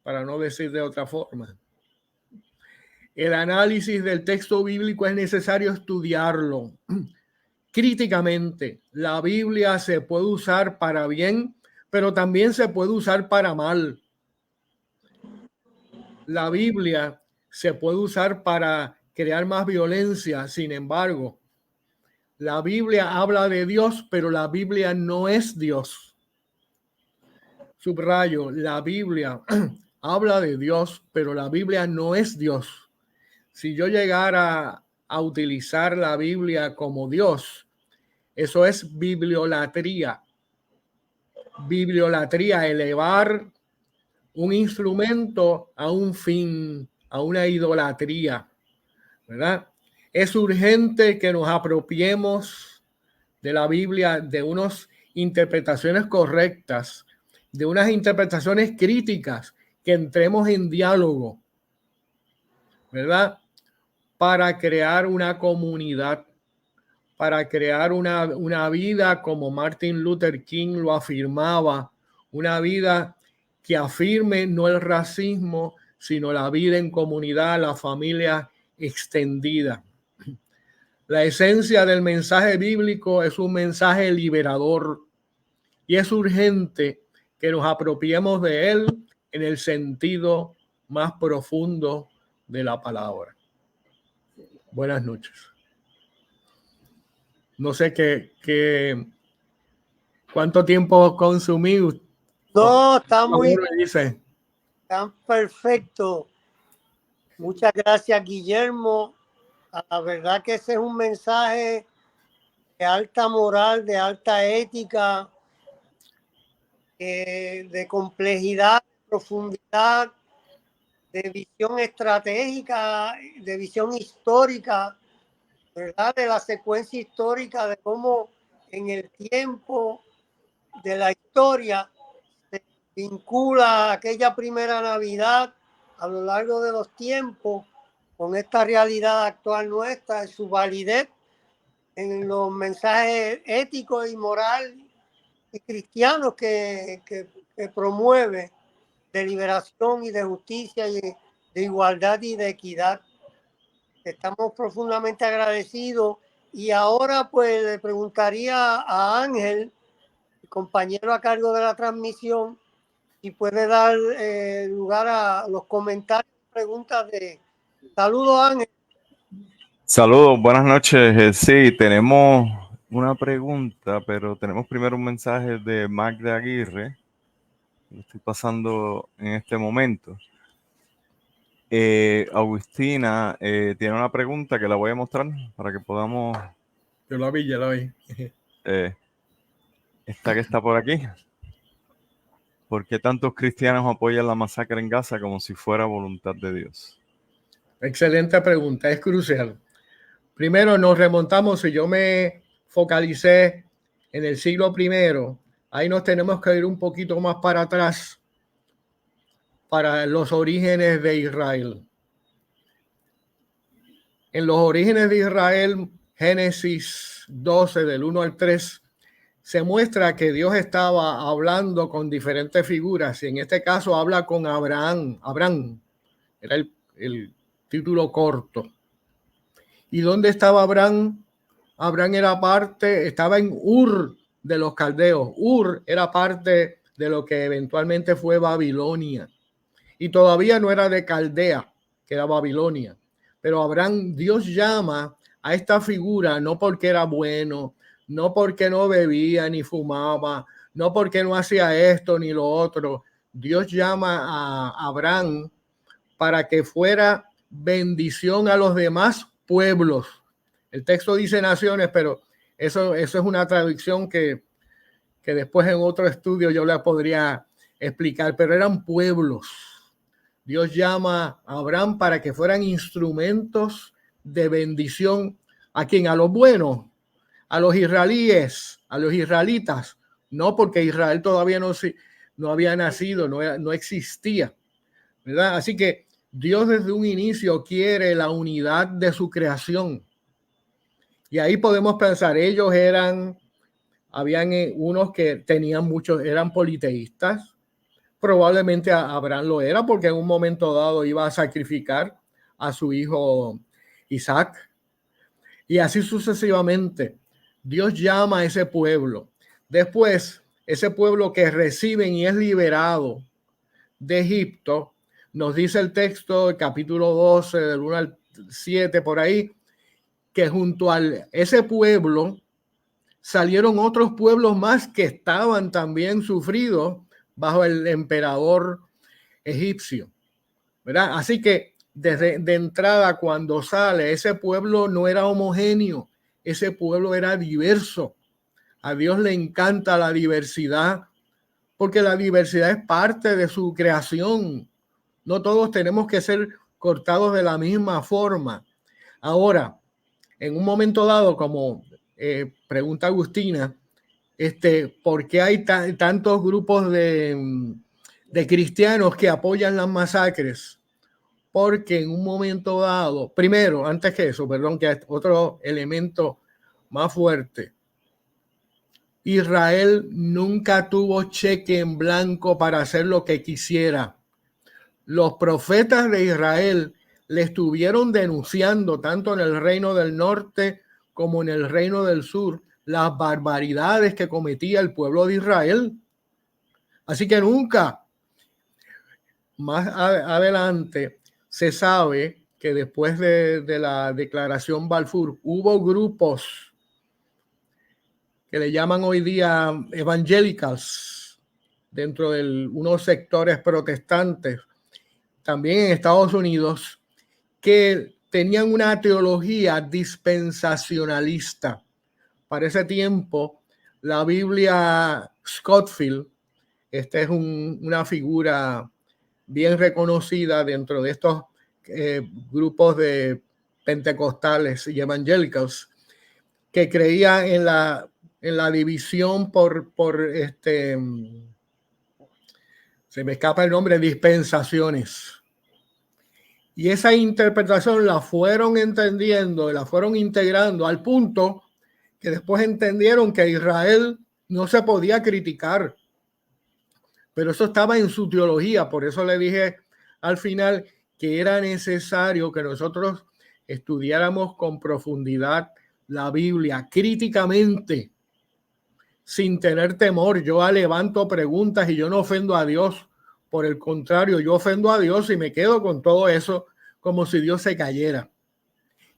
para no decir de otra forma. El análisis del texto bíblico es necesario estudiarlo críticamente. La Biblia se puede usar para bien, pero también se puede usar para mal. La Biblia se puede usar para crear más violencia. Sin embargo, la Biblia habla de Dios, pero la Biblia no es Dios. Subrayo, la Biblia habla de Dios, pero la Biblia no es Dios. Si yo llegara a utilizar la Biblia como Dios, eso es bibliolatría. Bibliolatría, elevar un instrumento a un fin, a una idolatría, ¿verdad? Es urgente que nos apropiemos de la Biblia de unos interpretaciones correctas, de unas interpretaciones críticas, que entremos en diálogo, ¿verdad? Para crear una comunidad, para crear una vida como Martin Luther King lo afirmaba, una vida que afirme no el racismo, sino la vida en comunidad, la familia extendida. La esencia del mensaje bíblico es un mensaje liberador y es urgente que nos apropiemos de él en el sentido más profundo de la palabra. Buenas noches. No sé cuánto tiempo consumí. No, está perfecto. Muchas gracias, Guillermo. La verdad que ese es un mensaje de alta moral, de alta ética, de complejidad, de profundidad, de visión estratégica, de visión histórica, ¿verdad? De la secuencia histórica, de cómo en el tiempo de la historia se vincula aquella primera Navidad a lo largo de los tiempos con esta realidad actual nuestra, y su validez en los mensajes éticos y moral y cristianos que promueve, de liberación y de justicia y de igualdad y de equidad. Estamos profundamente agradecidos. Y ahora pues le preguntaría a Ángel, el compañero a cargo de la transmisión, si puede dar lugar a los comentarios y preguntas de... Saludos, Ángel. Saludos, buenas noches. Sí, tenemos una pregunta, pero tenemos primero un mensaje de Magda Aguirre. Lo estoy pasando en este momento. Agustina tiene una pregunta que la voy a mostrar para que podamos... Yo la vi. Esta que está por aquí. ¿Por qué tantos cristianos apoyan la masacre en Gaza como si fuera voluntad de Dios? Excelente pregunta, es crucial. Primero nos remontamos, si yo me focalicé en el siglo I, ahí nos tenemos que ir un poquito más para atrás para los orígenes de Israel. En los orígenes de Israel, Génesis 12, del 1 al 3, se muestra que Dios estaba hablando con diferentes figuras, y en este caso habla con Abraham. Abraham era el título corto. ¿Y dónde estaba Abraham? Abraham estaba en Ur de los caldeos. Ur era parte de lo que eventualmente fue Babilonia. Y todavía no era de Caldea, que era Babilonia. Pero Abraham, Dios llama a esta figura no porque era bueno, no porque no bebía ni fumaba, no porque no hacía esto ni lo otro. Dios llama a Abraham para que fuera bendición a los demás pueblos. El texto dice naciones, pero eso es una traducción que después en otro estudio yo la podría explicar, pero eran pueblos. Dios llama a Abraham para que fueran instrumentos de bendición. ¿A quién? A los buenos, a los israelíes, a los israelitas. No, porque Israel todavía no había nacido, no existía, ¿verdad? Así que Dios desde un inicio quiere la unidad de su creación. Y ahí podemos pensar, habían unos que tenían muchos, eran politeístas. Probablemente Abraham lo era porque en un momento dado iba a sacrificar a su hijo Isaac. Y así sucesivamente. Dios llama a ese pueblo. Después, ese pueblo que reciben y es liberado de Egipto, nos dice el texto, el capítulo 12, del 1 al 7, por ahí, que junto a ese pueblo salieron otros pueblos más que estaban también sufridos bajo el emperador egipcio, ¿verdad? Así que de entrada, cuando sale, ese pueblo no era homogéneo, ese pueblo era diverso. A Dios le encanta la diversidad, porque la diversidad es parte de su creación. No todos tenemos que ser cortados de la misma forma. Ahora, en un momento dado, como pregunta Agustina, ¿por qué hay tantos grupos de cristianos que apoyan las masacres? Porque en un momento dado, primero, antes que eso, perdón, que es otro elemento más fuerte, Israel nunca tuvo cheque en blanco para hacer lo que quisiera. Los profetas de Israel le estuvieron denunciando tanto en el reino del norte como en el reino del sur las barbaridades que cometía el pueblo de Israel. Así que nunca, más adelante, se sabe que después de la declaración Balfour hubo grupos que le llaman hoy día evangelicals dentro de unos sectores protestantes, también en Estados Unidos, que tenían una teología dispensacionalista. Para ese tiempo, la Biblia Scofield, esta es una figura bien reconocida dentro de estos grupos de pentecostales y evangélicos, que creía en la división por se me escapa el nombre, dispensaciones. Y esa interpretación la fueron entendiendo, la fueron integrando al punto que después entendieron que Israel no se podía criticar. Pero eso estaba en su teología. Por eso le dije al final que era necesario que nosotros estudiáramos con profundidad la Biblia críticamente, sin tener temor. Yo levanto preguntas y yo no ofendo a Dios. Por el contrario, yo ofendo a Dios y me quedo con todo eso como si Dios se cayera.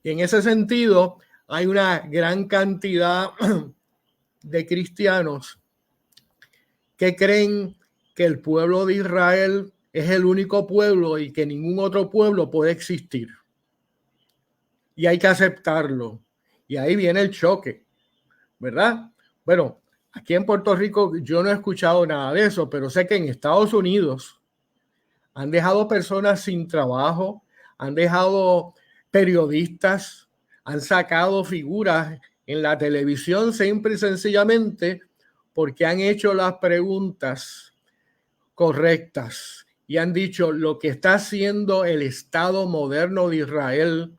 Y en ese sentido, hay una gran cantidad de cristianos que creen que el pueblo de Israel es el único pueblo y que ningún otro pueblo puede existir. Y hay que aceptarlo. Y ahí viene el choque, ¿verdad? Bueno, aquí en Puerto Rico yo no he escuchado nada de eso, pero sé que en Estados Unidos han dejado personas sin trabajo, han dejado periodistas, han sacado figuras en la televisión simple y sencillamente porque han hecho las preguntas correctas y han dicho lo que está haciendo el Estado moderno de Israel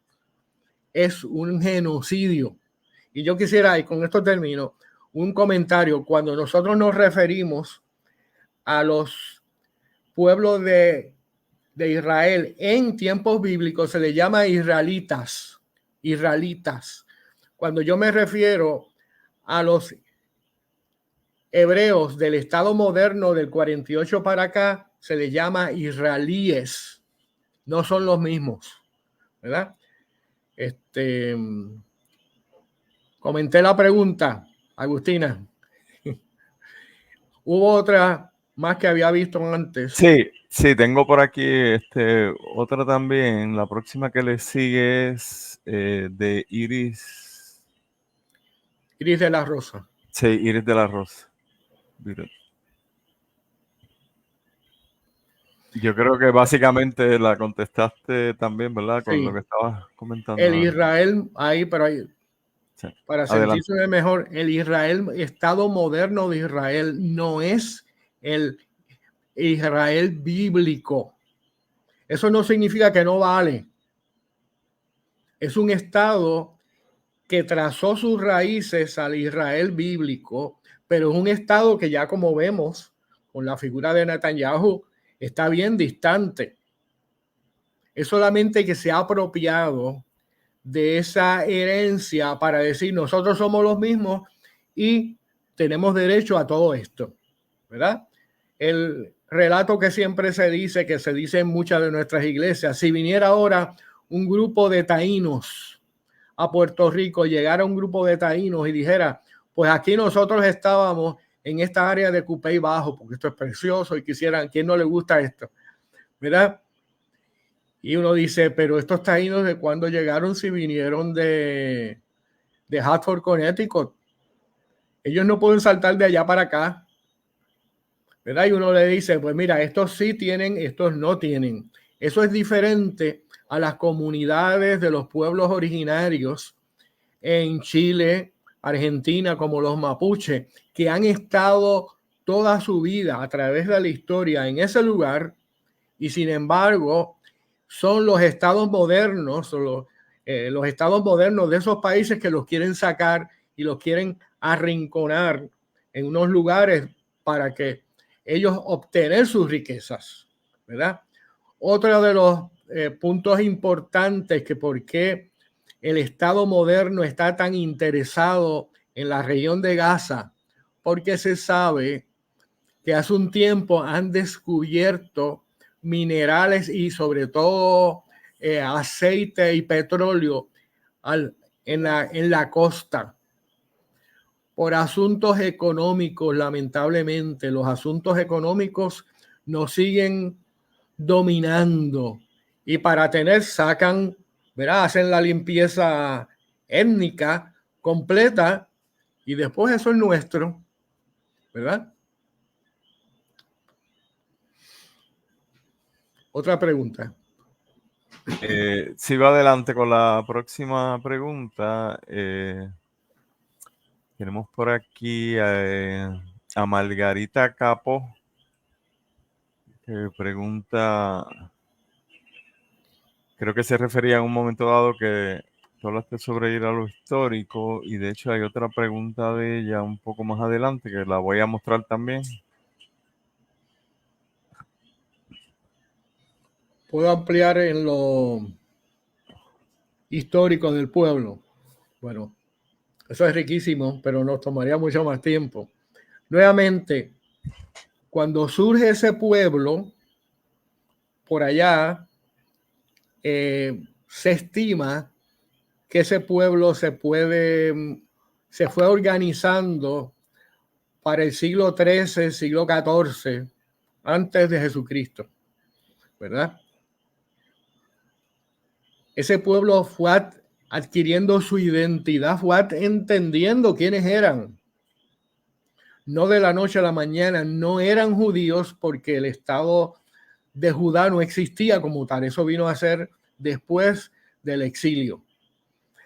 es un genocidio. Y yo quisiera, y con esto termino, un comentario. Cuando nosotros nos referimos a los pueblos de Israel en tiempos bíblicos, se le llama israelitas. Cuando yo me refiero a los hebreos del Estado moderno del 48 para acá, se les llama israelíes. No son los mismos, ¿verdad? Comenté la pregunta, Agustina. Hubo otra más que había visto antes. Sí, tengo por aquí otra también. La próxima que le sigue es de Iris. Iris de la Rosa. Sí, Iris de la Rosa. Yo creo que básicamente la contestaste también, ¿verdad? Con lo que estabas comentando. El Israel, pero ahí, sí. Para sentirse mejor, el Israel, Estado moderno de Israel, no es el Israel bíblico. Eso no significa que no vale. Es un Estado que trazó sus raíces al Israel bíblico, pero es un Estado que ya, como vemos con la figura de Netanyahu, está bien distante. Es solamente que se ha apropiado de esa herencia para decir nosotros somos los mismos y tenemos derecho a todo esto, ¿verdad? El relato que siempre se dice, que se dice en muchas de nuestras iglesias, si viniera ahora un grupo de taínos a Puerto Rico, llegara un grupo de taínos y dijera, pues aquí nosotros estábamos en esta área de Cupey Bajo, porque esto es precioso y quisieran, ¿quién no le gusta esto? ¿Verdad? Y uno dice, pero estos taínos de cuándo llegaron, si vinieron de Hartford, Connecticut. Ellos no pueden saltar de allá para acá, ¿verdad? Y uno le dice, pues mira, estos sí tienen, estos no tienen. Eso es diferente a las comunidades de los pueblos originarios en Chile, Argentina, como los mapuches, que han estado toda su vida a través de la historia en ese lugar, y sin embargo son los estados modernos, los estados modernos de esos países que los quieren sacar y los quieren arrinconar en unos lugares para que ellos obtener sus riquezas, ¿verdad? Otro de los puntos importantes que por qué el Estado moderno está tan interesado en la región de Gaza, porque se sabe que hace un tiempo han descubierto minerales y sobre todo aceite y petróleo en la costa. Por asuntos económicos, lamentablemente, los asuntos económicos nos siguen dominando y para sacan, ¿verdad? Hacen la limpieza étnica completa y después eso es nuestro, ¿verdad? Otra pregunta. Sigo adelante con la próxima pregunta. Tenemos por aquí a Margarita Capo, que pregunta, creo que se refería en un momento dado que tú hablaste sobre ir a lo histórico, y de hecho hay otra pregunta de ella un poco más adelante que la voy a mostrar también. ¿Puedo ampliar en lo histórico del pueblo? Bueno, eso es riquísimo, pero nos tomaría mucho más tiempo. Nuevamente, cuando surge ese pueblo, por allá, se estima que ese pueblo se fue organizando para el siglo XIII, siglo XIV, antes de Jesucristo, ¿verdad? Ese pueblo fue adquiriendo su identidad, fue entendiendo quiénes eran. No de la noche a la mañana, no eran judíos porque el Estado de Judá no existía como tal. Eso vino a ser después del exilio.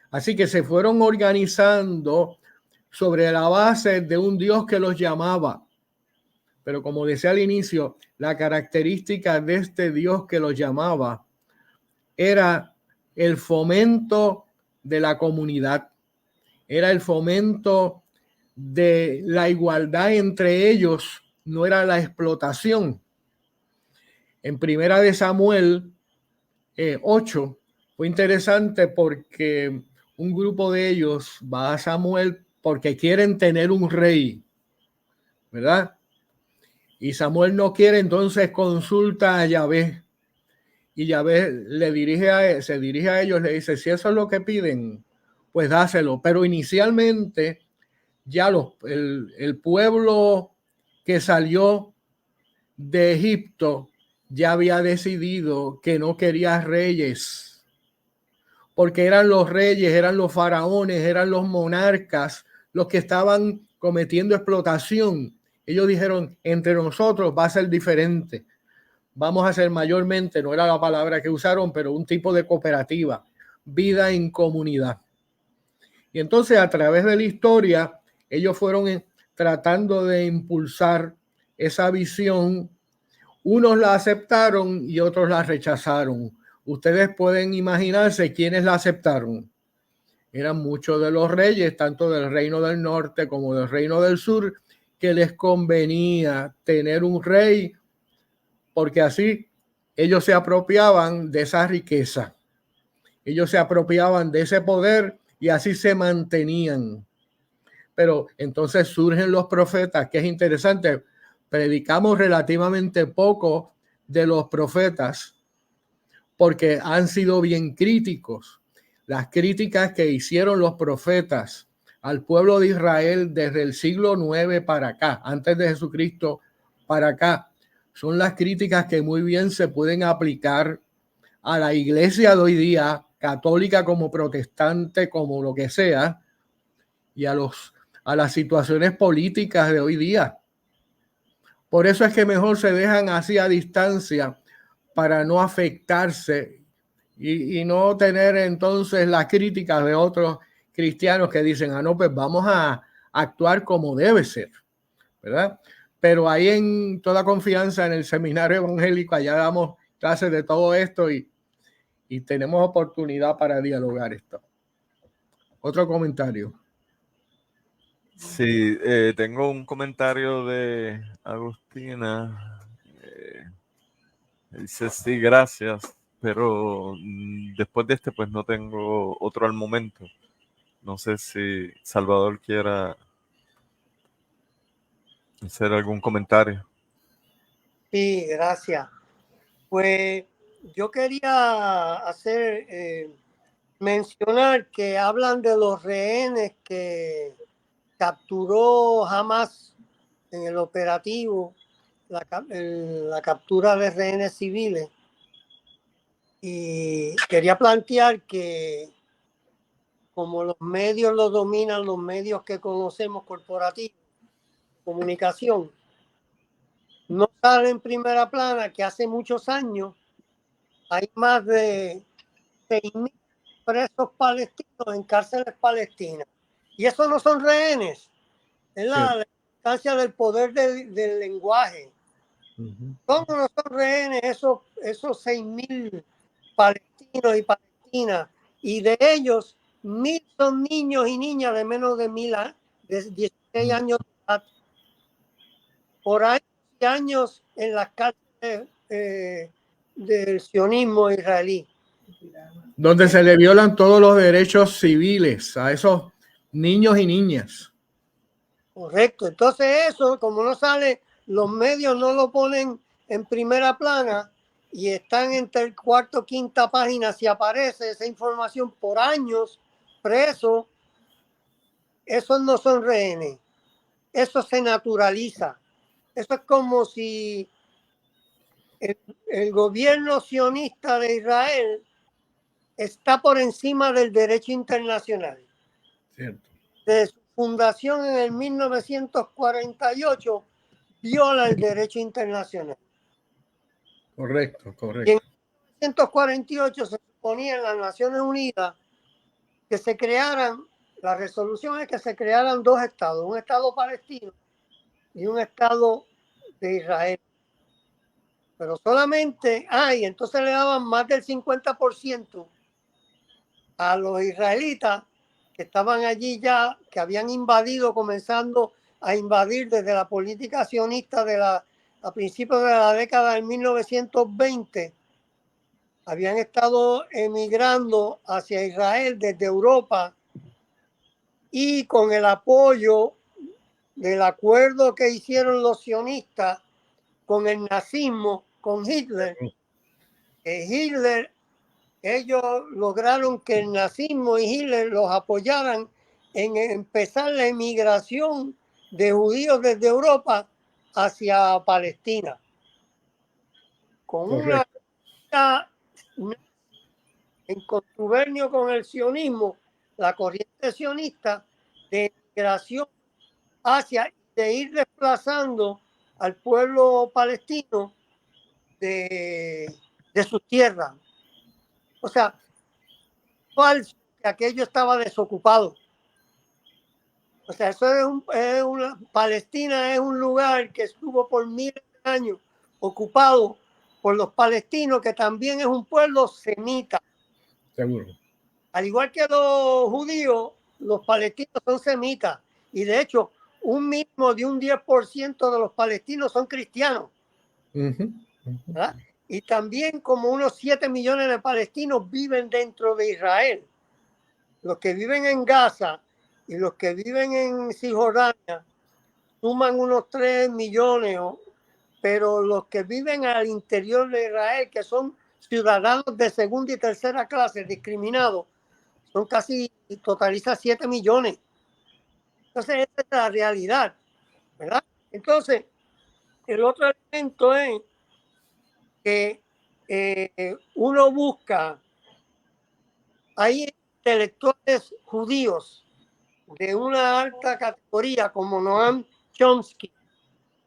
Así que se fueron organizando sobre la base de un Dios que los llamaba. Pero como decía al inicio, la característica de este Dios que los llamaba era el fomento de la comunidad, era el fomento de la igualdad entre ellos, no era la explotación. En Primera de Samuel 8 fue interesante porque un grupo de ellos va a Samuel porque quieren tener un rey, ¿verdad? Y Samuel no quiere, entonces consulta a Yahvé. Y Yahvé se dirige a ellos, le dice, si eso es lo que piden, pues dáselo. Pero inicialmente ya el pueblo que salió de Egipto ya había decidido que no quería reyes, porque eran los reyes, eran los faraones, eran los monarcas los que estaban cometiendo explotación. Ellos dijeron, entre nosotros va a ser diferente. Vamos a hacer mayormente, no era la palabra que usaron, pero un tipo de cooperativa, vida en comunidad. Y entonces a través de la historia, ellos fueron tratando de impulsar esa visión. Unos la aceptaron y otros la rechazaron. Ustedes pueden imaginarse quiénes la aceptaron. Eran muchos de los reyes, tanto del reino del norte como del reino del sur, que les convenía tener un rey, porque así ellos se apropiaban de esa riqueza. Ellos se apropiaban de ese poder y así se mantenían. Pero entonces surgen los profetas, que es interesante. Predicamos relativamente poco de los profetas porque han sido bien críticos. Las críticas que hicieron los profetas al pueblo de Israel desde el siglo IX para acá, antes de Jesucristo para acá, son las críticas que muy bien se pueden aplicar a la iglesia de hoy día, católica como protestante, como lo que sea, y a las situaciones políticas de hoy día. Por eso es que mejor se dejan así a distancia para no afectarse y no tener entonces las críticas de otros cristianos que dicen, no, pues vamos a actuar como debe ser, ¿verdad? Pero ahí en toda confianza en el seminario evangélico, allá damos clases de todo esto y tenemos oportunidad para dialogar esto. Otro comentario. Sí, tengo un comentario de Agustina. Dice, sí, gracias, pero después de este, pues no tengo otro al momento. No sé si Salvador quiera hacer algún comentario. Sí, gracias. Pues yo quería mencionar que hablan de los rehenes que capturó Hamas en el operativo, la captura de rehenes civiles. Y quería plantear que como los medios los dominan, los medios que conocemos corporativos, comunicación, no sale en primera plana que hace muchos años hay más de 6.000 presos palestinos en cárceles palestinas. Y eso no son rehenes, es la importancia del poder del lenguaje. ¿Cómo no son rehenes esos 6.000 palestinos y palestinas? Y de ellos, 1.000 son niños y niñas de menos de 16 años de edad. Por años y años en las cárceles del sionismo israelí. Donde se le violan todos los derechos civiles a esos niños y niñas. Correcto. Entonces eso, como no sale, los medios no lo ponen en primera plana y están entre el cuarto, quinta página, si aparece esa información por años preso, esos no son rehenes. Eso se naturaliza. Eso es como si el gobierno sionista de Israel está por encima del derecho internacional. Cierto. De su fundación en el 1948 viola el derecho internacional. Correcto, Y en correcto. 1948 se suponía en las Naciones Unidas que se crearan, la resolución es que se crearan dos estados, un estado palestino y un estado de Israel. Pero solamente, y entonces le daban más del 50% a los israelitas que estaban allí ya, que habían invadido, comenzando a invadir desde la política sionista a principios de la década del 1920. Habían estado emigrando hacia Israel desde Europa y con el apoyo del acuerdo que hicieron los sionistas con el nazismo, con Hitler. Ellos lograron que el nazismo y Hitler los apoyaran en empezar la emigración de judíos desde Europa hacia Palestina. Con una en contubernio con el sionismo, la corriente sionista de migración de ir desplazando al pueblo palestino de sus tierras. O sea, falso que aquello estaba desocupado. O sea, eso Palestina es un lugar que estuvo por miles de años ocupado por los palestinos, que también es un pueblo semita. Seguro. Al igual que los judíos, los palestinos son semitas. Y de hecho, un mínimo de un 10% de los palestinos son cristianos. ¿Verdad? Y también como unos 7 millones de palestinos viven dentro de Israel. Los que viven en Gaza y los que viven en Cisjordania suman unos 3 millones, pero los que viven al interior de Israel, que son ciudadanos de segunda y tercera clase discriminados, son totaliza 7 millones. Entonces, esa es la realidad, ¿verdad? Entonces, el otro elemento es que uno busca, hay intelectuales judíos de una alta categoría como Noam Chomsky,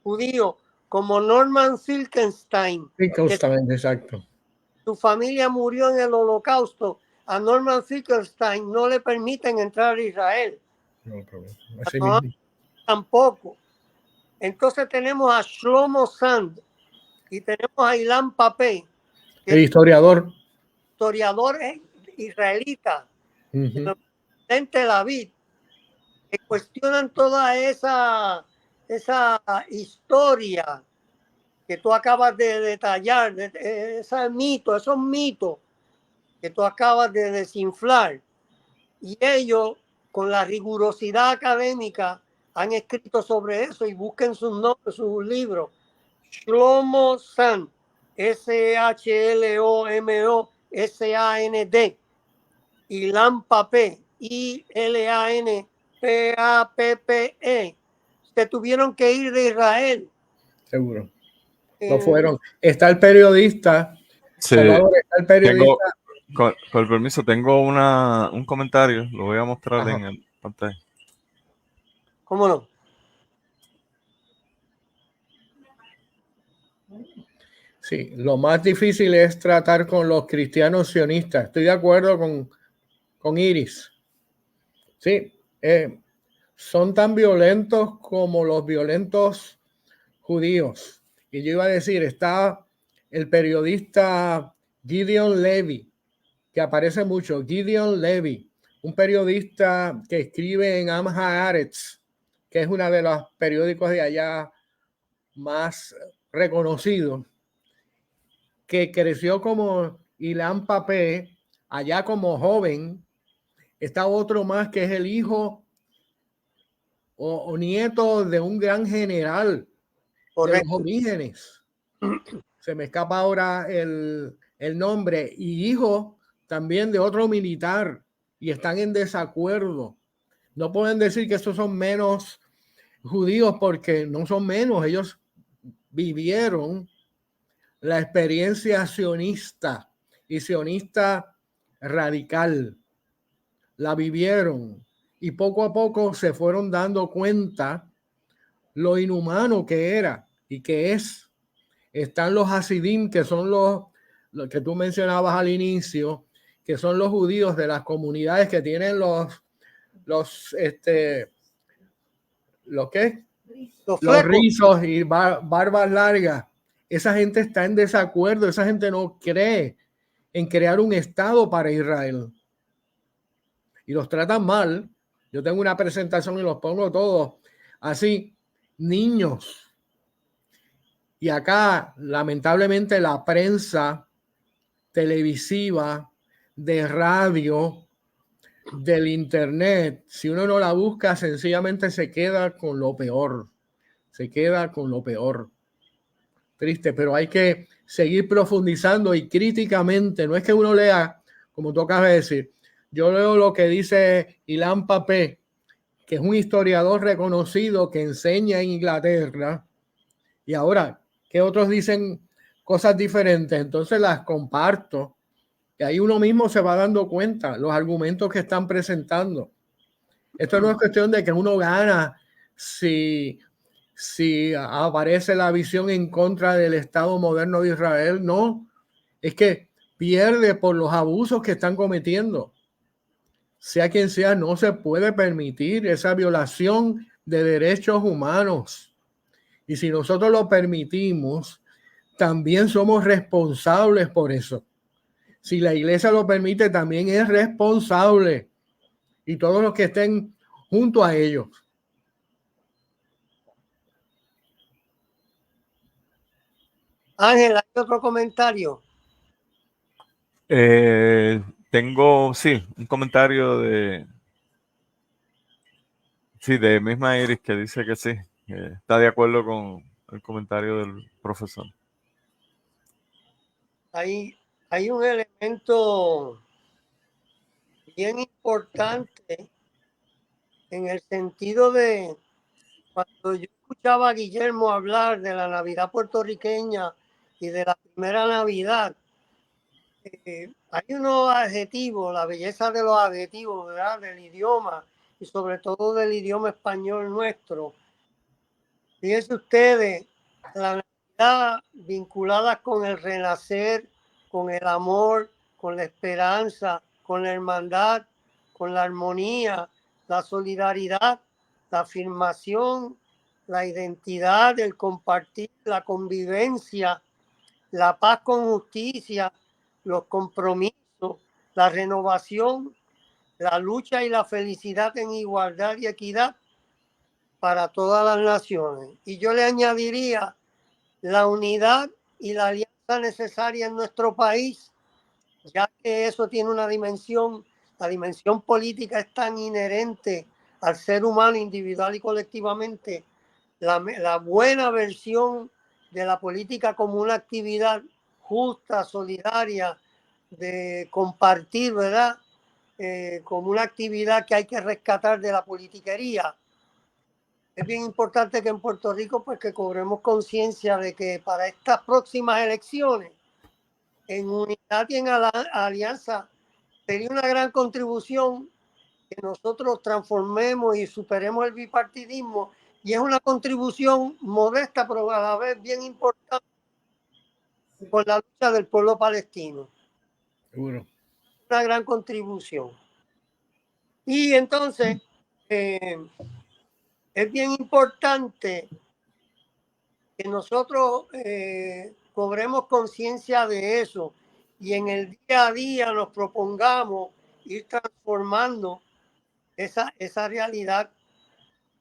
judío, como Norman Finkelstein, Finkelstein, exacto. su familia murió en el Holocausto, a Norman Finkelstein no le permiten entrar a Israel. No, así No, mismo. tampoco. Entonces tenemos a Shlomo Sand y tenemos a Ilan Pappé, que El historiador. historiador israelita, de Tel Aviv, que cuestionan toda esa historia que tú acabas de detallar, esos mitos que tú acabas de desinflar. Y ellos, con la rigurosidad académica, han escrito sobre eso y busquen sus nombres, sus libros. Shlomo Sand, Shlomo Ilan Pappé, IlanPappe. Se tuvieron que ir de Israel. Seguro. Lo fueron. Está el periodista. Sí. Salvador, está el periodista. Con el permiso, tengo un comentario. Lo voy a mostrar. Ajá. En el pantalla. ¿Cómo no? Sí, lo más difícil es tratar con los cristianos sionistas. Estoy de acuerdo con Iris. Sí, son tan violentos como los violentos judíos. Y yo iba a decir, está el periodista Gideon Levy, que aparece mucho. Gideon Levy, un periodista que escribe en Am Haaretz, que es uno de los periódicos de allá más reconocidos, que creció como Ilan Pappé, allá como joven. Está otro más que es el hijo o nieto de un gran general. Correcto. De los orígenes. Se me escapa ahora el nombre. Y hijo también de otro militar. Y están en desacuerdo. No pueden decir que estos son menos judíos porque no son menos. Ellos vivieron la experiencia sionista y sionista radical. La vivieron y poco a poco se fueron dando cuenta lo inhumano que era y que es. Están los hasidim, que son los que tú mencionabas al inicio, que son los judíos de las comunidades que tienen los rizos y barbas largas. Esa gente está en desacuerdo, esa gente no cree en crear un estado para Israel. Y los tratan mal. Yo tengo una presentación y los pongo todos así, niños. Y acá, lamentablemente, la prensa televisiva, de radio, del internet, si uno no la busca, sencillamente se queda con lo peor. Se queda con lo peor. Triste, pero hay que seguir profundizando y críticamente. No es que uno lea, como tú acabas de decir, yo leo lo que dice Ilan Pappé, que es un historiador reconocido que enseña en Inglaterra, y ahora que otros dicen cosas diferentes, entonces las comparto, y ahí uno mismo se va dando cuenta los argumentos que están presentando. Esto no es cuestión de que uno gana si aparece la visión en contra del Estado moderno de Israel, no, es que pierde por los abusos que están cometiendo. Sea quien sea, no se puede permitir esa violación de derechos humanos. Y si nosotros lo permitimos, también somos responsables por eso. Si la iglesia lo permite, también es responsable. Y todos los que estén junto a ellos. Ángel, ¿hay otro comentario? Tengo, sí, un comentario de misma Iris, que dice que sí, está de acuerdo con el comentario del profesor. Hay un elemento bien importante en el sentido de cuando yo escuchaba a Guillermo hablar de la Navidad puertorriqueña y de la primera Navidad, hay unos adjetivos, la belleza de los adjetivos, ¿verdad? Del idioma y sobre todo del idioma español nuestro. Fíjense ustedes, la Navidad vinculada con el renacer, con el amor, con la esperanza, con la hermandad, con la armonía, la solidaridad, la afirmación, la identidad, el compartir, la convivencia, la paz con justicia, los compromisos, la renovación, la lucha y la felicidad en igualdad y equidad para todas las naciones. Y yo le añadiría la unidad y la alianza necesaria en nuestro país, ya que eso tiene una dimensión, la dimensión política es tan inherente al ser humano individual y colectivamente. La buena versión de la política como una actividad justa, solidaria, de compartir, ¿verdad? Como una actividad que hay que rescatar de la politiquería. Es bien importante que en Puerto Rico pues que cobremos conciencia de que para estas próximas elecciones, en unidad y en alianza, sería una gran contribución que nosotros transformemos y superemos el bipartidismo, y es una contribución modesta pero a la vez bien importante por la lucha del pueblo palestino. Seguro. Una gran contribución. Y entonces es bien importante que nosotros cobremos conciencia de eso y en el día a día nos propongamos ir transformando esa realidad.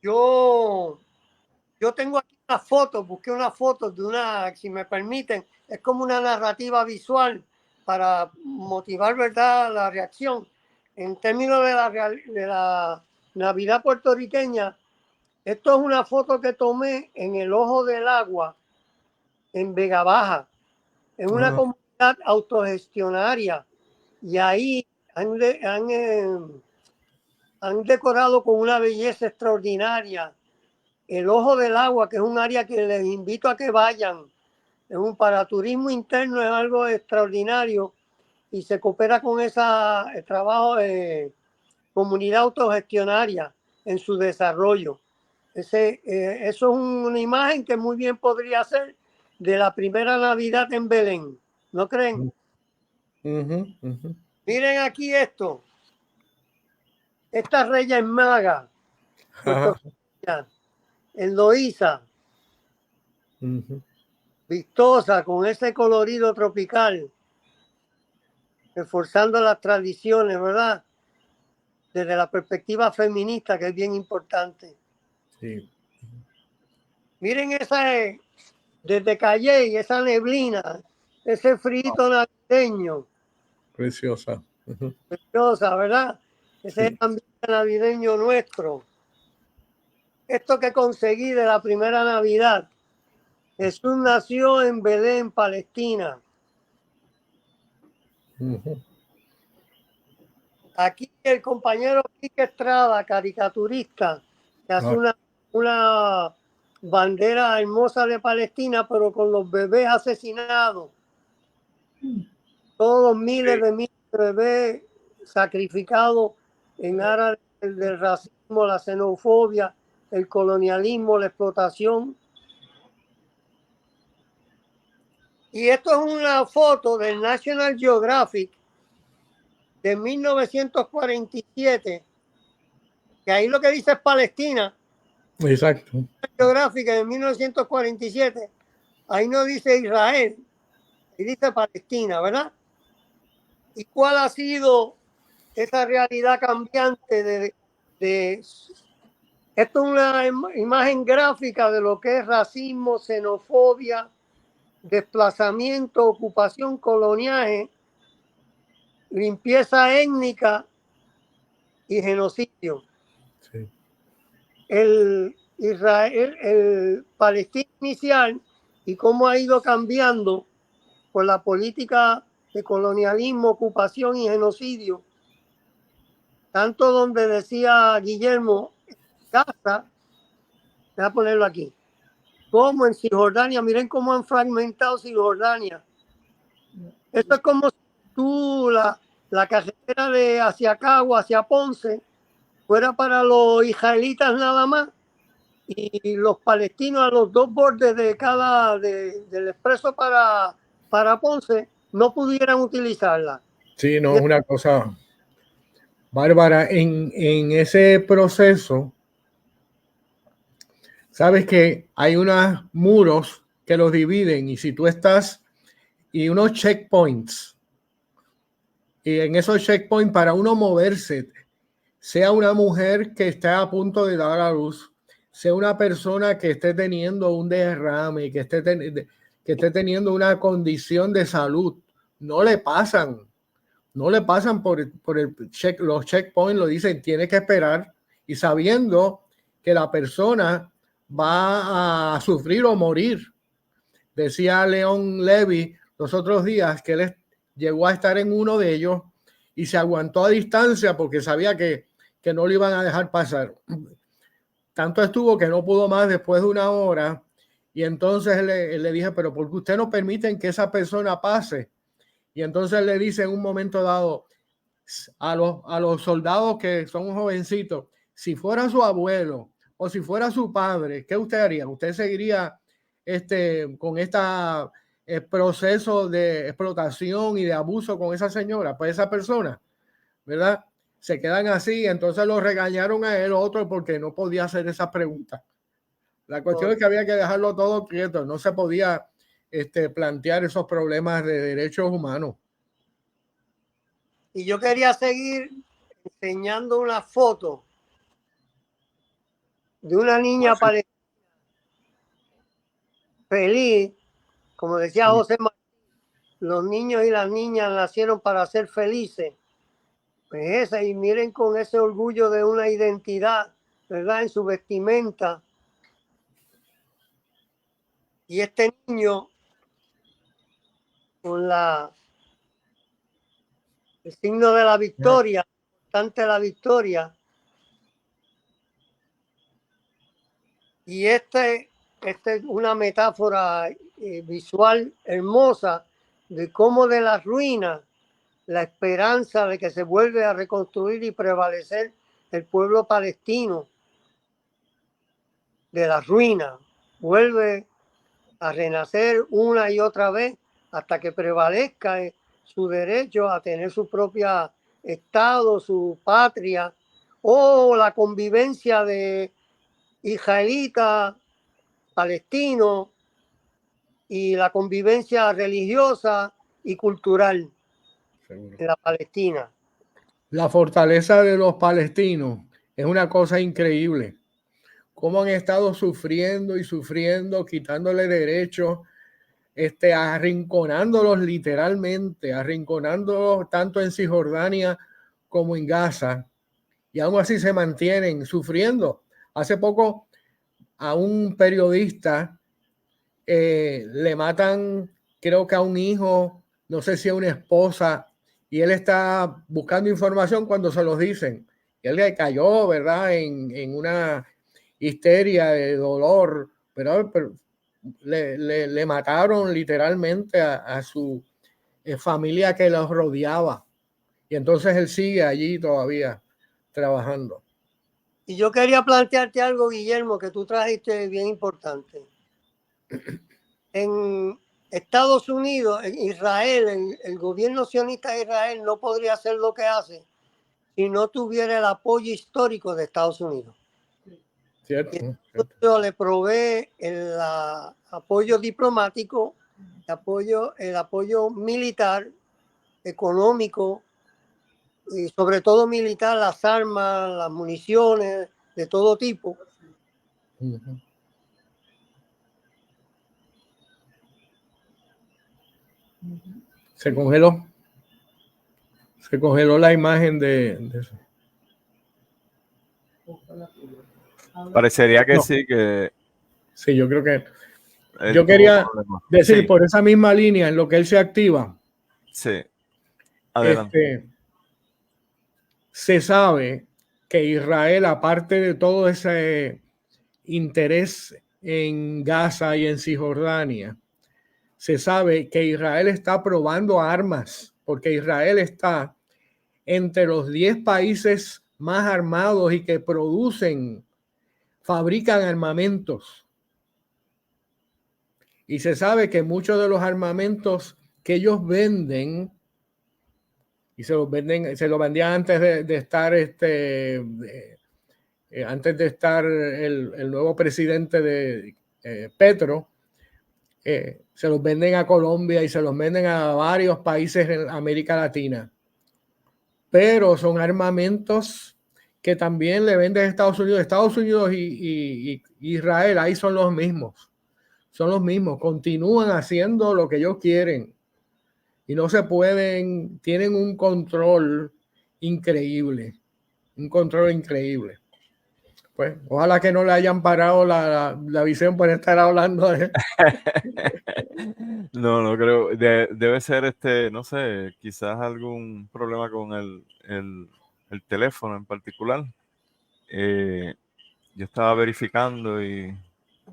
Yo tengo aquí una foto, busqué una foto de una, si me permiten, es como una narrativa visual para motivar, ¿verdad?, la reacción. En términos de la Navidad puertorriqueña, esto es una foto que tomé en el Ojo del Agua, en Vega Baja, en una comunidad autogestionaria, y ahí han decorado con una belleza extraordinaria el Ojo del Agua, que es un área que les invito a que vayan. Para turismo interno es algo extraordinario y se coopera con ese trabajo de comunidad autogestionaria en su desarrollo. Eso es una imagen que muy bien podría ser de la primera Navidad en Belén. ¿No creen? Miren aquí esto. Esta Reyes Maga, en Loíza, vistosa, con ese colorido tropical, reforzando las tradiciones, ¿verdad? Desde la perspectiva feminista, que es bien importante. Sí. Miren desde Calle, esa neblina, ese frito navideño. Preciosa. Preciosa, ¿verdad? Ese es el ambiente navideño nuestro. Esto que conseguí de la primera Navidad. Jesús nació en Belén, Palestina. Aquí el compañero Quique Estrada, caricaturista, que hace una bandera hermosa de Palestina, pero con los bebés asesinados. Todos miles de bebés sacrificados en aras del racismo, la xenofobia, el colonialismo, la explotación. Y esto es una foto del National Geographic de 1947, que ahí lo que dice es Palestina. Exacto. Geográfica de 1947, ahí no dice Israel, ahí dice Palestina, ¿verdad? ¿Y cuál ha sido esa realidad cambiante esto es una imagen gráfica de lo que es racismo, xenofobia, desplazamiento, ocupación, coloniaje, limpieza étnica y genocidio. Sí. El Palestina inicial y cómo ha ido cambiando por la política de colonialismo, ocupación y genocidio, tanto donde decía Guillermo, Gaza, voy a ponerlo aquí, como en Cisjordania. Miren cómo han fragmentado Cisjordania. Esto es como si tú la carretera de hacia Cagua, hacia Ponce, fuera para los israelitas nada más, y los palestinos a los dos bordes de del expreso para Ponce no pudieran utilizarla. Sí, no, es una cosa Bárbara, en ese proceso, sabes que hay unos muros que los dividen y si tú estás y unos checkpoints y en esos checkpoints para uno moverse, sea una mujer que esté a punto de dar a luz, sea una persona que esté teniendo un derrame, que esté teniendo una condición de salud, no le pasan por los checkpoints, lo dicen, tiene que esperar y sabiendo que la persona va a sufrir o morir. Decía Leon Levy los otros días que él llegó a estar en uno de ellos y se aguantó a distancia porque sabía que no lo iban a dejar pasar. Tanto estuvo que no pudo más después de una hora y entonces le dije, pero ¿por qué usted no permiten que esa persona pase? Y entonces le dice en un momento dado a los soldados que son jovencitos, si fuera su abuelo o si fuera su padre, ¿qué usted haría? ¿Usted seguiría con este proceso de explotación y de abuso con esa señora, pues esa persona, ¿verdad? Se quedan así, entonces lo regañaron a él otro porque no podía hacer esa pregunta. La cuestión es que había que dejarlo todo quieto, no se podía plantear esos problemas de derechos humanos. Y yo quería seguir enseñando una foto de una niña palestina feliz, como decía José Martí, los niños y las niñas nacieron para ser felices. Pues esa, y miren con ese orgullo de una identidad, ¿verdad? En su vestimenta. Y este niño con el signo de la victoria, importante la victoria. Y este es una metáfora visual hermosa de cómo de las ruinas la esperanza de que se vuelve a reconstruir y prevalecer el pueblo palestino de las ruinas, vuelve a renacer una y otra vez hasta que prevalezca su derecho a tener su propio estado, su patria, o la convivencia de israelitas, palestinos, y la convivencia religiosa y cultural en la Palestina. La fortaleza de los palestinos es una cosa increíble. Cómo han estado sufriendo y sufriendo, quitándole derechos, arrinconándolos literalmente, arrinconándolos tanto en Cisjordania como en Gaza. Y aún así se mantienen sufriendo. Hace poco a un periodista le matan, creo que a un hijo, no sé si a una esposa, y él está buscando información cuando se los dicen. Y él le cayó, ¿verdad? En una histeria de dolor, pero le mataron literalmente a su familia que los rodeaba. Y entonces él sigue allí todavía trabajando. Y yo quería plantearte algo, Guillermo, que tú trajiste bien importante. En Estados Unidos, en Israel, el gobierno sionista de Israel no podría hacer lo que hace si no tuviera el apoyo histórico de Estados Unidos. ¿Cierto? Esto le provee el apoyo diplomático, el apoyo militar, económico y sobre todo militar, las armas, las municiones de todo tipo. Uh-huh. Se congeló la imagen de eso. Parecería que no. Sí, que... Sí, yo creo que... Yo quería decir, sí, por esa misma línea, en lo que él se activa. Sí, adelante. Se sabe que Israel, aparte de todo ese interés en Gaza y en Cisjordania, se sabe que Israel está probando armas, porque Israel está entre los 10 países más armados y que fabrican armamentos. Y se sabe que muchos de los armamentos que ellos venden y se los vendían antes de estar antes de estar el nuevo presidente de Petro. Se los venden a Colombia y se los venden a varios países en América Latina. Pero son armamentos que también le venden a Estados Unidos. Estados Unidos y Israel, ahí son los mismos. Son los mismos. Continúan haciendo lo que ellos quieren. Y no se pueden, tienen un control increíble. Un control increíble. Pues ojalá que no le hayan parado la visión por estar hablando de... No creo. Debe ser no sé, quizás algún problema con el teléfono en particular. Yo estaba verificando y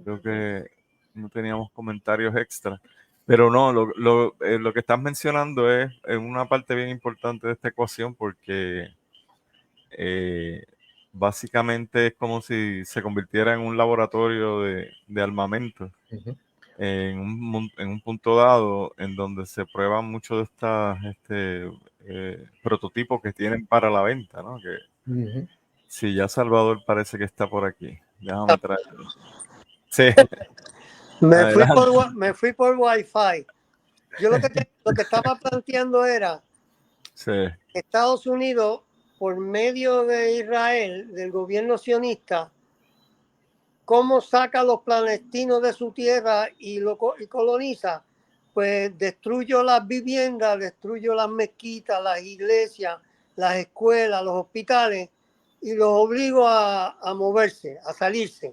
creo que no teníamos comentarios extra. Pero no, lo que estás mencionando es una parte bien importante de esta ecuación porque básicamente es como si se convirtiera en un laboratorio de armamento. Uh-huh. En un punto dado en donde se prueban muchos de estos prototipos que tienen para la venta, ¿no? Que, uh-huh. Sí, ya Salvador parece que está por aquí. Déjame traerlo. Sí. me fui por Wi-Fi. Yo lo que estaba planteando era Estados Unidos, por medio de Israel, del gobierno sionista, cómo saca a los palestinos de su tierra y coloniza. Pues destruyo las viviendas, destruyo las mezquitas, las iglesias, las escuelas, los hospitales y los obligo a moverse, a salirse.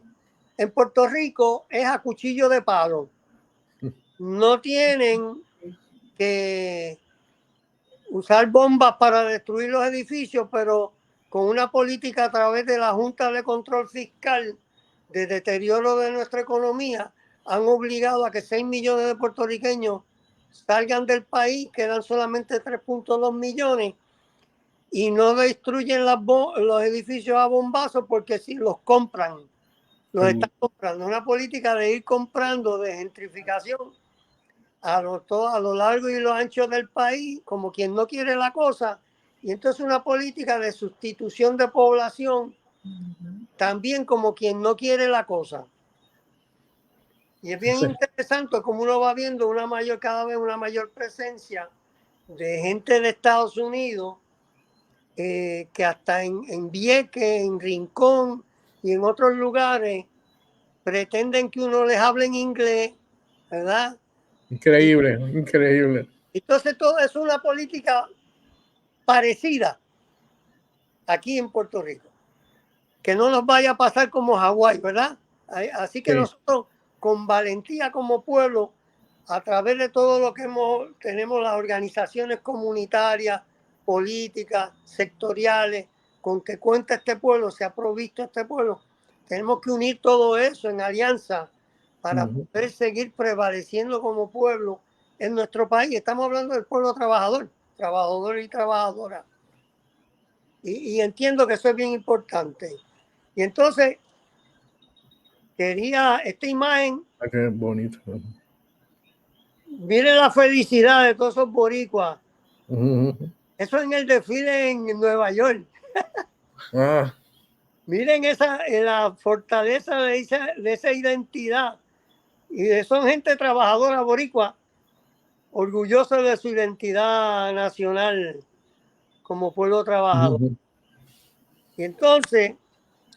En Puerto Rico es a cuchillo de palo. No tienen que usar bombas para destruir los edificios, pero con una política a través de la Junta de Control Fiscal de deterioro de nuestra economía, han obligado a que 6 millones de puertorriqueños salgan del país, quedan solamente 3.2 millones y no destruyen los edificios a bombazos porque si los compran, los están comprando. Una política de ir comprando, de gentrificación a lo largo y lo ancho del país, como quien no quiere la cosa, y entonces una política de sustitución de población, también como quien no quiere la cosa. Y es bien interesante como uno va viendo cada vez una mayor presencia de gente de Estados Unidos, que hasta en Vieques, en Rincón y en otros lugares pretenden que uno les hable en inglés, ¿verdad? Increíble. Entonces todo es una política parecida aquí en Puerto Rico. Que no nos vaya a pasar como Hawái, ¿verdad? Así que nosotros con valentía como pueblo, a través de todo lo que tenemos las organizaciones comunitarias, políticas, sectoriales, con que cuenta este pueblo, se ha provisto este pueblo, tenemos que unir todo eso en alianza para poder seguir prevaleciendo como pueblo en nuestro país. Estamos hablando del pueblo trabajador y trabajadora. Y entiendo que eso es bien importante. Y entonces, quería esta imagen. Qué bonito. Miren la felicidad de todos esos boricuas. Eso en el desfile en Nueva York. Miren la fortaleza de esa identidad. Y son gente trabajadora boricua, orgullosa de su identidad nacional como pueblo trabajador. Y entonces,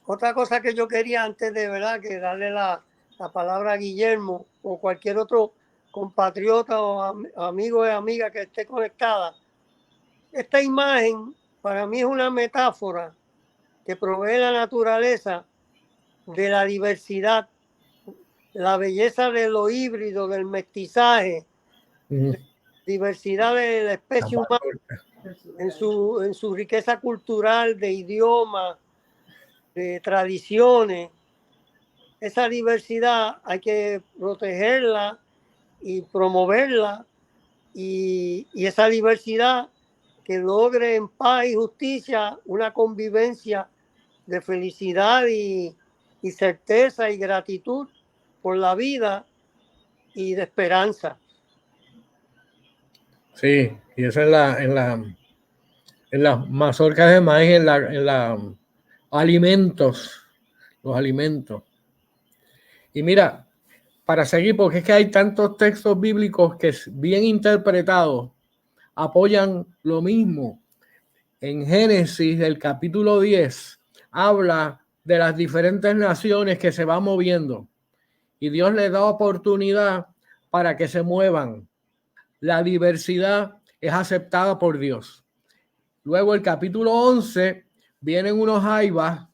otra cosa que yo quería antes de verdad que darle la palabra a Guillermo o cualquier otro compatriota o amigo o amiga que esté conectada. Esta imagen para mí es una metáfora que provee la naturaleza de la diversidad, la belleza de lo híbrido, del mestizaje, diversidad de la especie humana en su riqueza cultural, de idioma, de tradiciones. Esa diversidad hay que protegerla y promoverla, y esa diversidad que logre en paz y justicia una convivencia de felicidad y certeza y gratitud por la vida y de esperanza. Sí, y esa es en las mazorcas de maíz, en la alimentos, los alimentos. Y mira, para seguir, porque es que hay tantos textos bíblicos que bien interpretados apoyan lo mismo. En Génesis, el capítulo 10, habla de las diferentes naciones que se van moviendo y Dios les da oportunidad para que se muevan. La diversidad es aceptada por Dios. Luego el capítulo 11, vienen unos jaivas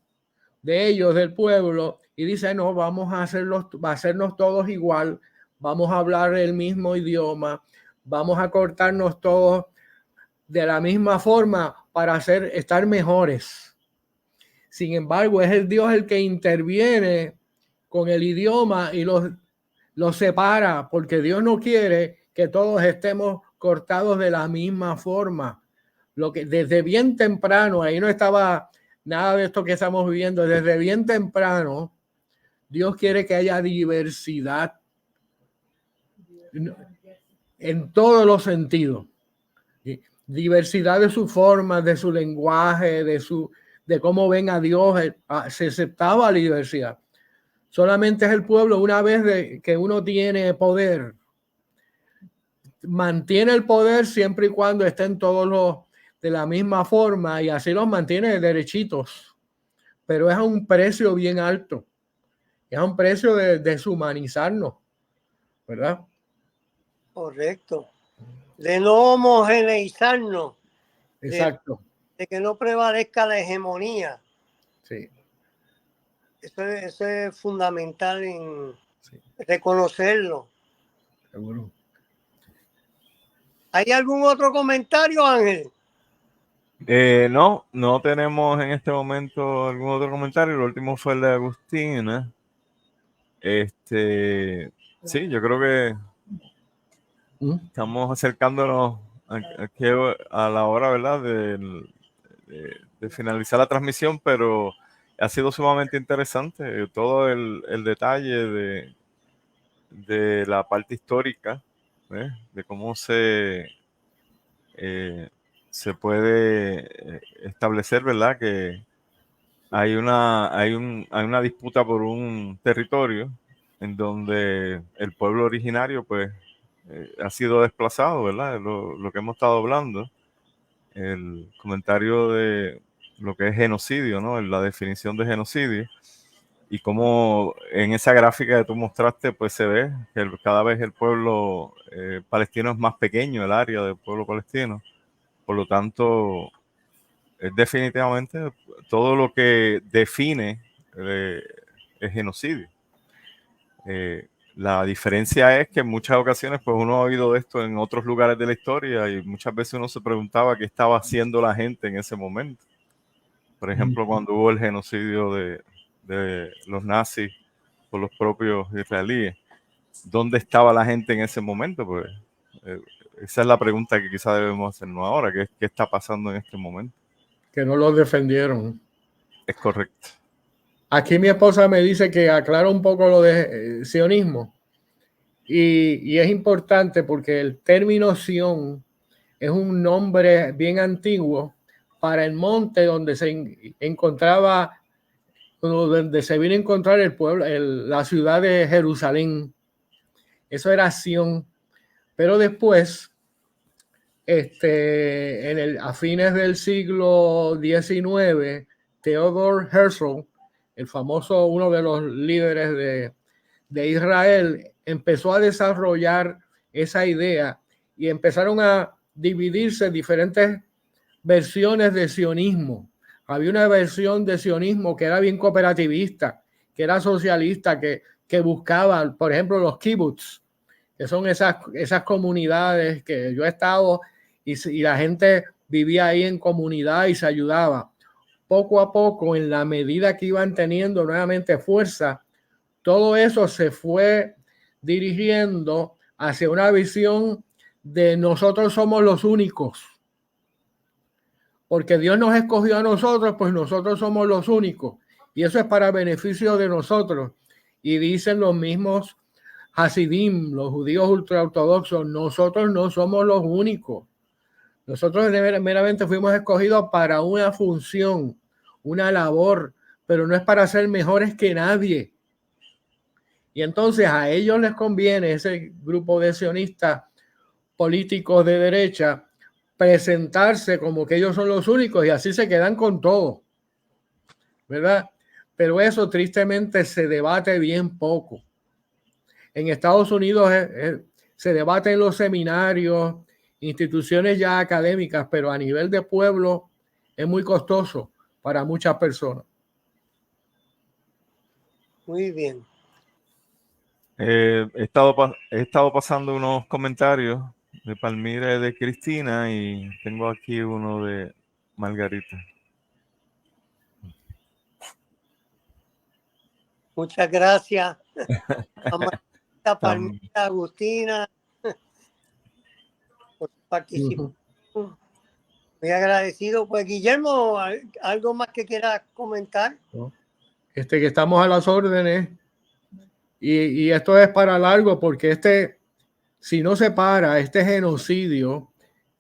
de ellos, del pueblo, y dice, no, vamos a hacernos todos igual, vamos a hablar el mismo idioma, vamos a cortarnos todos de la misma forma para estar mejores. Sin embargo, es el Dios el que interviene con el idioma y los separa, porque Dios no quiere que todos estemos cortados de la misma forma. Lo que desde bien temprano, ahí no estaba nada de esto que estamos viviendo, desde bien temprano, Dios quiere que haya diversidad en todos los sentidos. Diversidad de su forma, de su lenguaje, de cómo ven a Dios. Se aceptaba la diversidad. Solamente es el pueblo, una vez que uno tiene poder, mantiene el poder siempre y cuando estén todos de la misma forma, y así los mantiene derechitos, pero es a un precio bien alto, es a un precio de deshumanizarnos, ¿verdad? Correcto. De no homogeneizarnos. Exacto. De que no prevalezca la hegemonía. Sí. Eso es fundamental en reconocerlo. Seguro. ¿Hay algún otro comentario, Ángel? No tenemos en este momento algún otro comentario. Lo último fue el de Agustina. Sí, yo creo que estamos acercándonos a la hora, ¿verdad? De finalizar la transmisión, pero ha sido sumamente interesante todo el detalle de la parte histórica, de cómo se puede establecer, ¿verdad? Que hay una disputa por un territorio en donde el pueblo originario, pues, ha sido desplazado, ¿verdad? Lo que hemos estado hablando, el comentario de lo que es genocidio, ¿no? La definición de genocidio, y cómo en esa gráfica que tú mostraste, pues se ve que cada vez el pueblo palestino es más pequeño, el área del pueblo palestino. Por lo tanto, definitivamente todo lo que define el genocidio. La diferencia es que en muchas ocasiones, pues uno ha oído de esto en otros lugares de la historia, y muchas veces uno se preguntaba qué estaba haciendo la gente en ese momento. Por ejemplo, cuando hubo el genocidio de los nazis por los propios israelíes, ¿dónde estaba la gente en ese momento? Pues esa es la pregunta que quizá debemos hacernos ahora. ¿Qué está pasando en este momento? Que no los defendieron. Es correcto. Aquí mi esposa me dice que aclara un poco lo de sionismo, y es importante porque el término Sión es un nombre bien antiguo para el monte donde se encontraba, donde se vino a encontrar el pueblo, la ciudad de Jerusalén. Eso era Sión. Pero después, a fines del siglo XIX, Theodor Herzl, el famoso, uno de los líderes de Israel, empezó a desarrollar esa idea y empezaron a dividirse diferentes versiones de sionismo. Había una versión de sionismo que era bien cooperativista, que era socialista, que buscaba, por ejemplo, los kibbutz, que son esas comunidades que yo he estado, y la gente vivía ahí en comunidad y se ayudaba. Poco a poco, en la medida que iban teniendo nuevamente fuerza, todo eso se fue dirigiendo hacia una visión de nosotros somos los únicos. Porque Dios nos escogió a nosotros, pues nosotros somos los únicos. Y eso es para beneficio de nosotros. Y dicen los mismos Hasidim, los judíos ultraortodoxos, nosotros no somos los únicos. Nosotros meramente fuimos escogidos para una función, una labor, pero no es para ser mejores que nadie. Y entonces a ellos les conviene, ese grupo de sionistas políticos de derecha, presentarse como que ellos son los únicos y así se quedan con todo, ¿verdad? Pero eso tristemente se debate bien poco. En Estados Unidos se debate en los seminarios, instituciones ya académicas, pero a nivel de pueblo es muy costoso para muchas personas. Muy bien. He estado pasando unos comentarios de Palmira y de Cristina y tengo aquí uno de Margarita. Muchas gracias a Margarita, Palmira, Agustina por su participación. Muy agradecido. Pues Guillermo, ¿algo más que quieras comentar? Que estamos a las órdenes y esto es para largo porque si no se para este genocidio,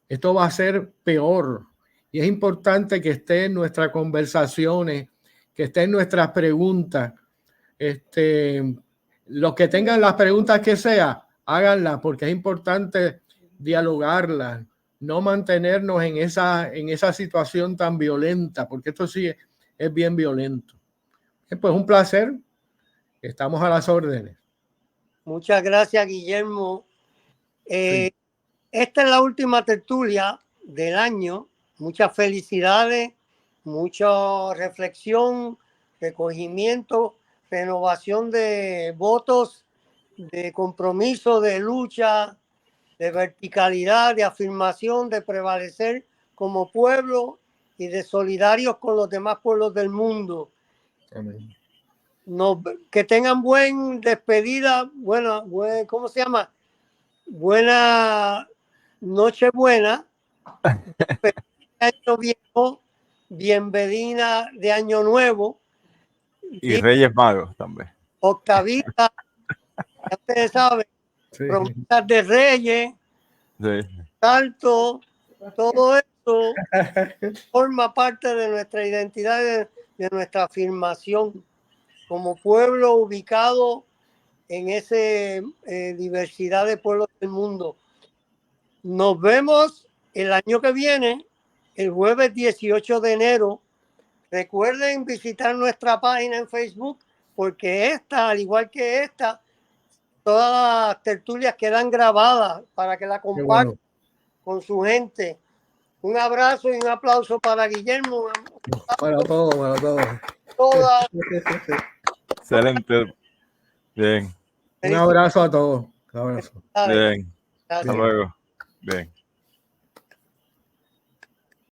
esto va a ser peor. Y es importante que esté en nuestras conversaciones, que esté en nuestras preguntas. Los que tengan las preguntas que sea, háganlas porque es importante dialogarlas, no mantenernos en esa situación tan violenta, porque esto sí es bien violento. Pues un placer. Estamos a las órdenes. Muchas gracias, Guillermo. Sí. Esta es la última tertulia del año. Muchas felicidades, mucha reflexión, recogimiento, renovación de votos, de compromiso, de lucha, de verticalidad, de afirmación, de prevalecer como pueblo y de solidarios con los demás pueblos del mundo. Amén. Que tengan buen despedida, ¿cómo se llama? Buena Nochebuena, año viejo, bienvenida de Año Nuevo. Y Reyes Magos también. Octavita, ya ustedes saben, sí. Promesas de Reyes, sí. Salto, todo eso forma parte de nuestra identidad, de nuestra afirmación como pueblo ubicado en esa diversidad de pueblos del mundo. Nos vemos el año que viene, el jueves 18 de enero. Recuerden visitar nuestra página en Facebook, porque esta, al igual que esta, todas las tertulias quedan grabadas para que la compartan con su gente. Un abrazo y un aplauso para Guillermo. Para todos, para todos. Todas. Excelente. Bien. Un abrazo a todos. Un abrazo. Bien. Hasta luego. Bien.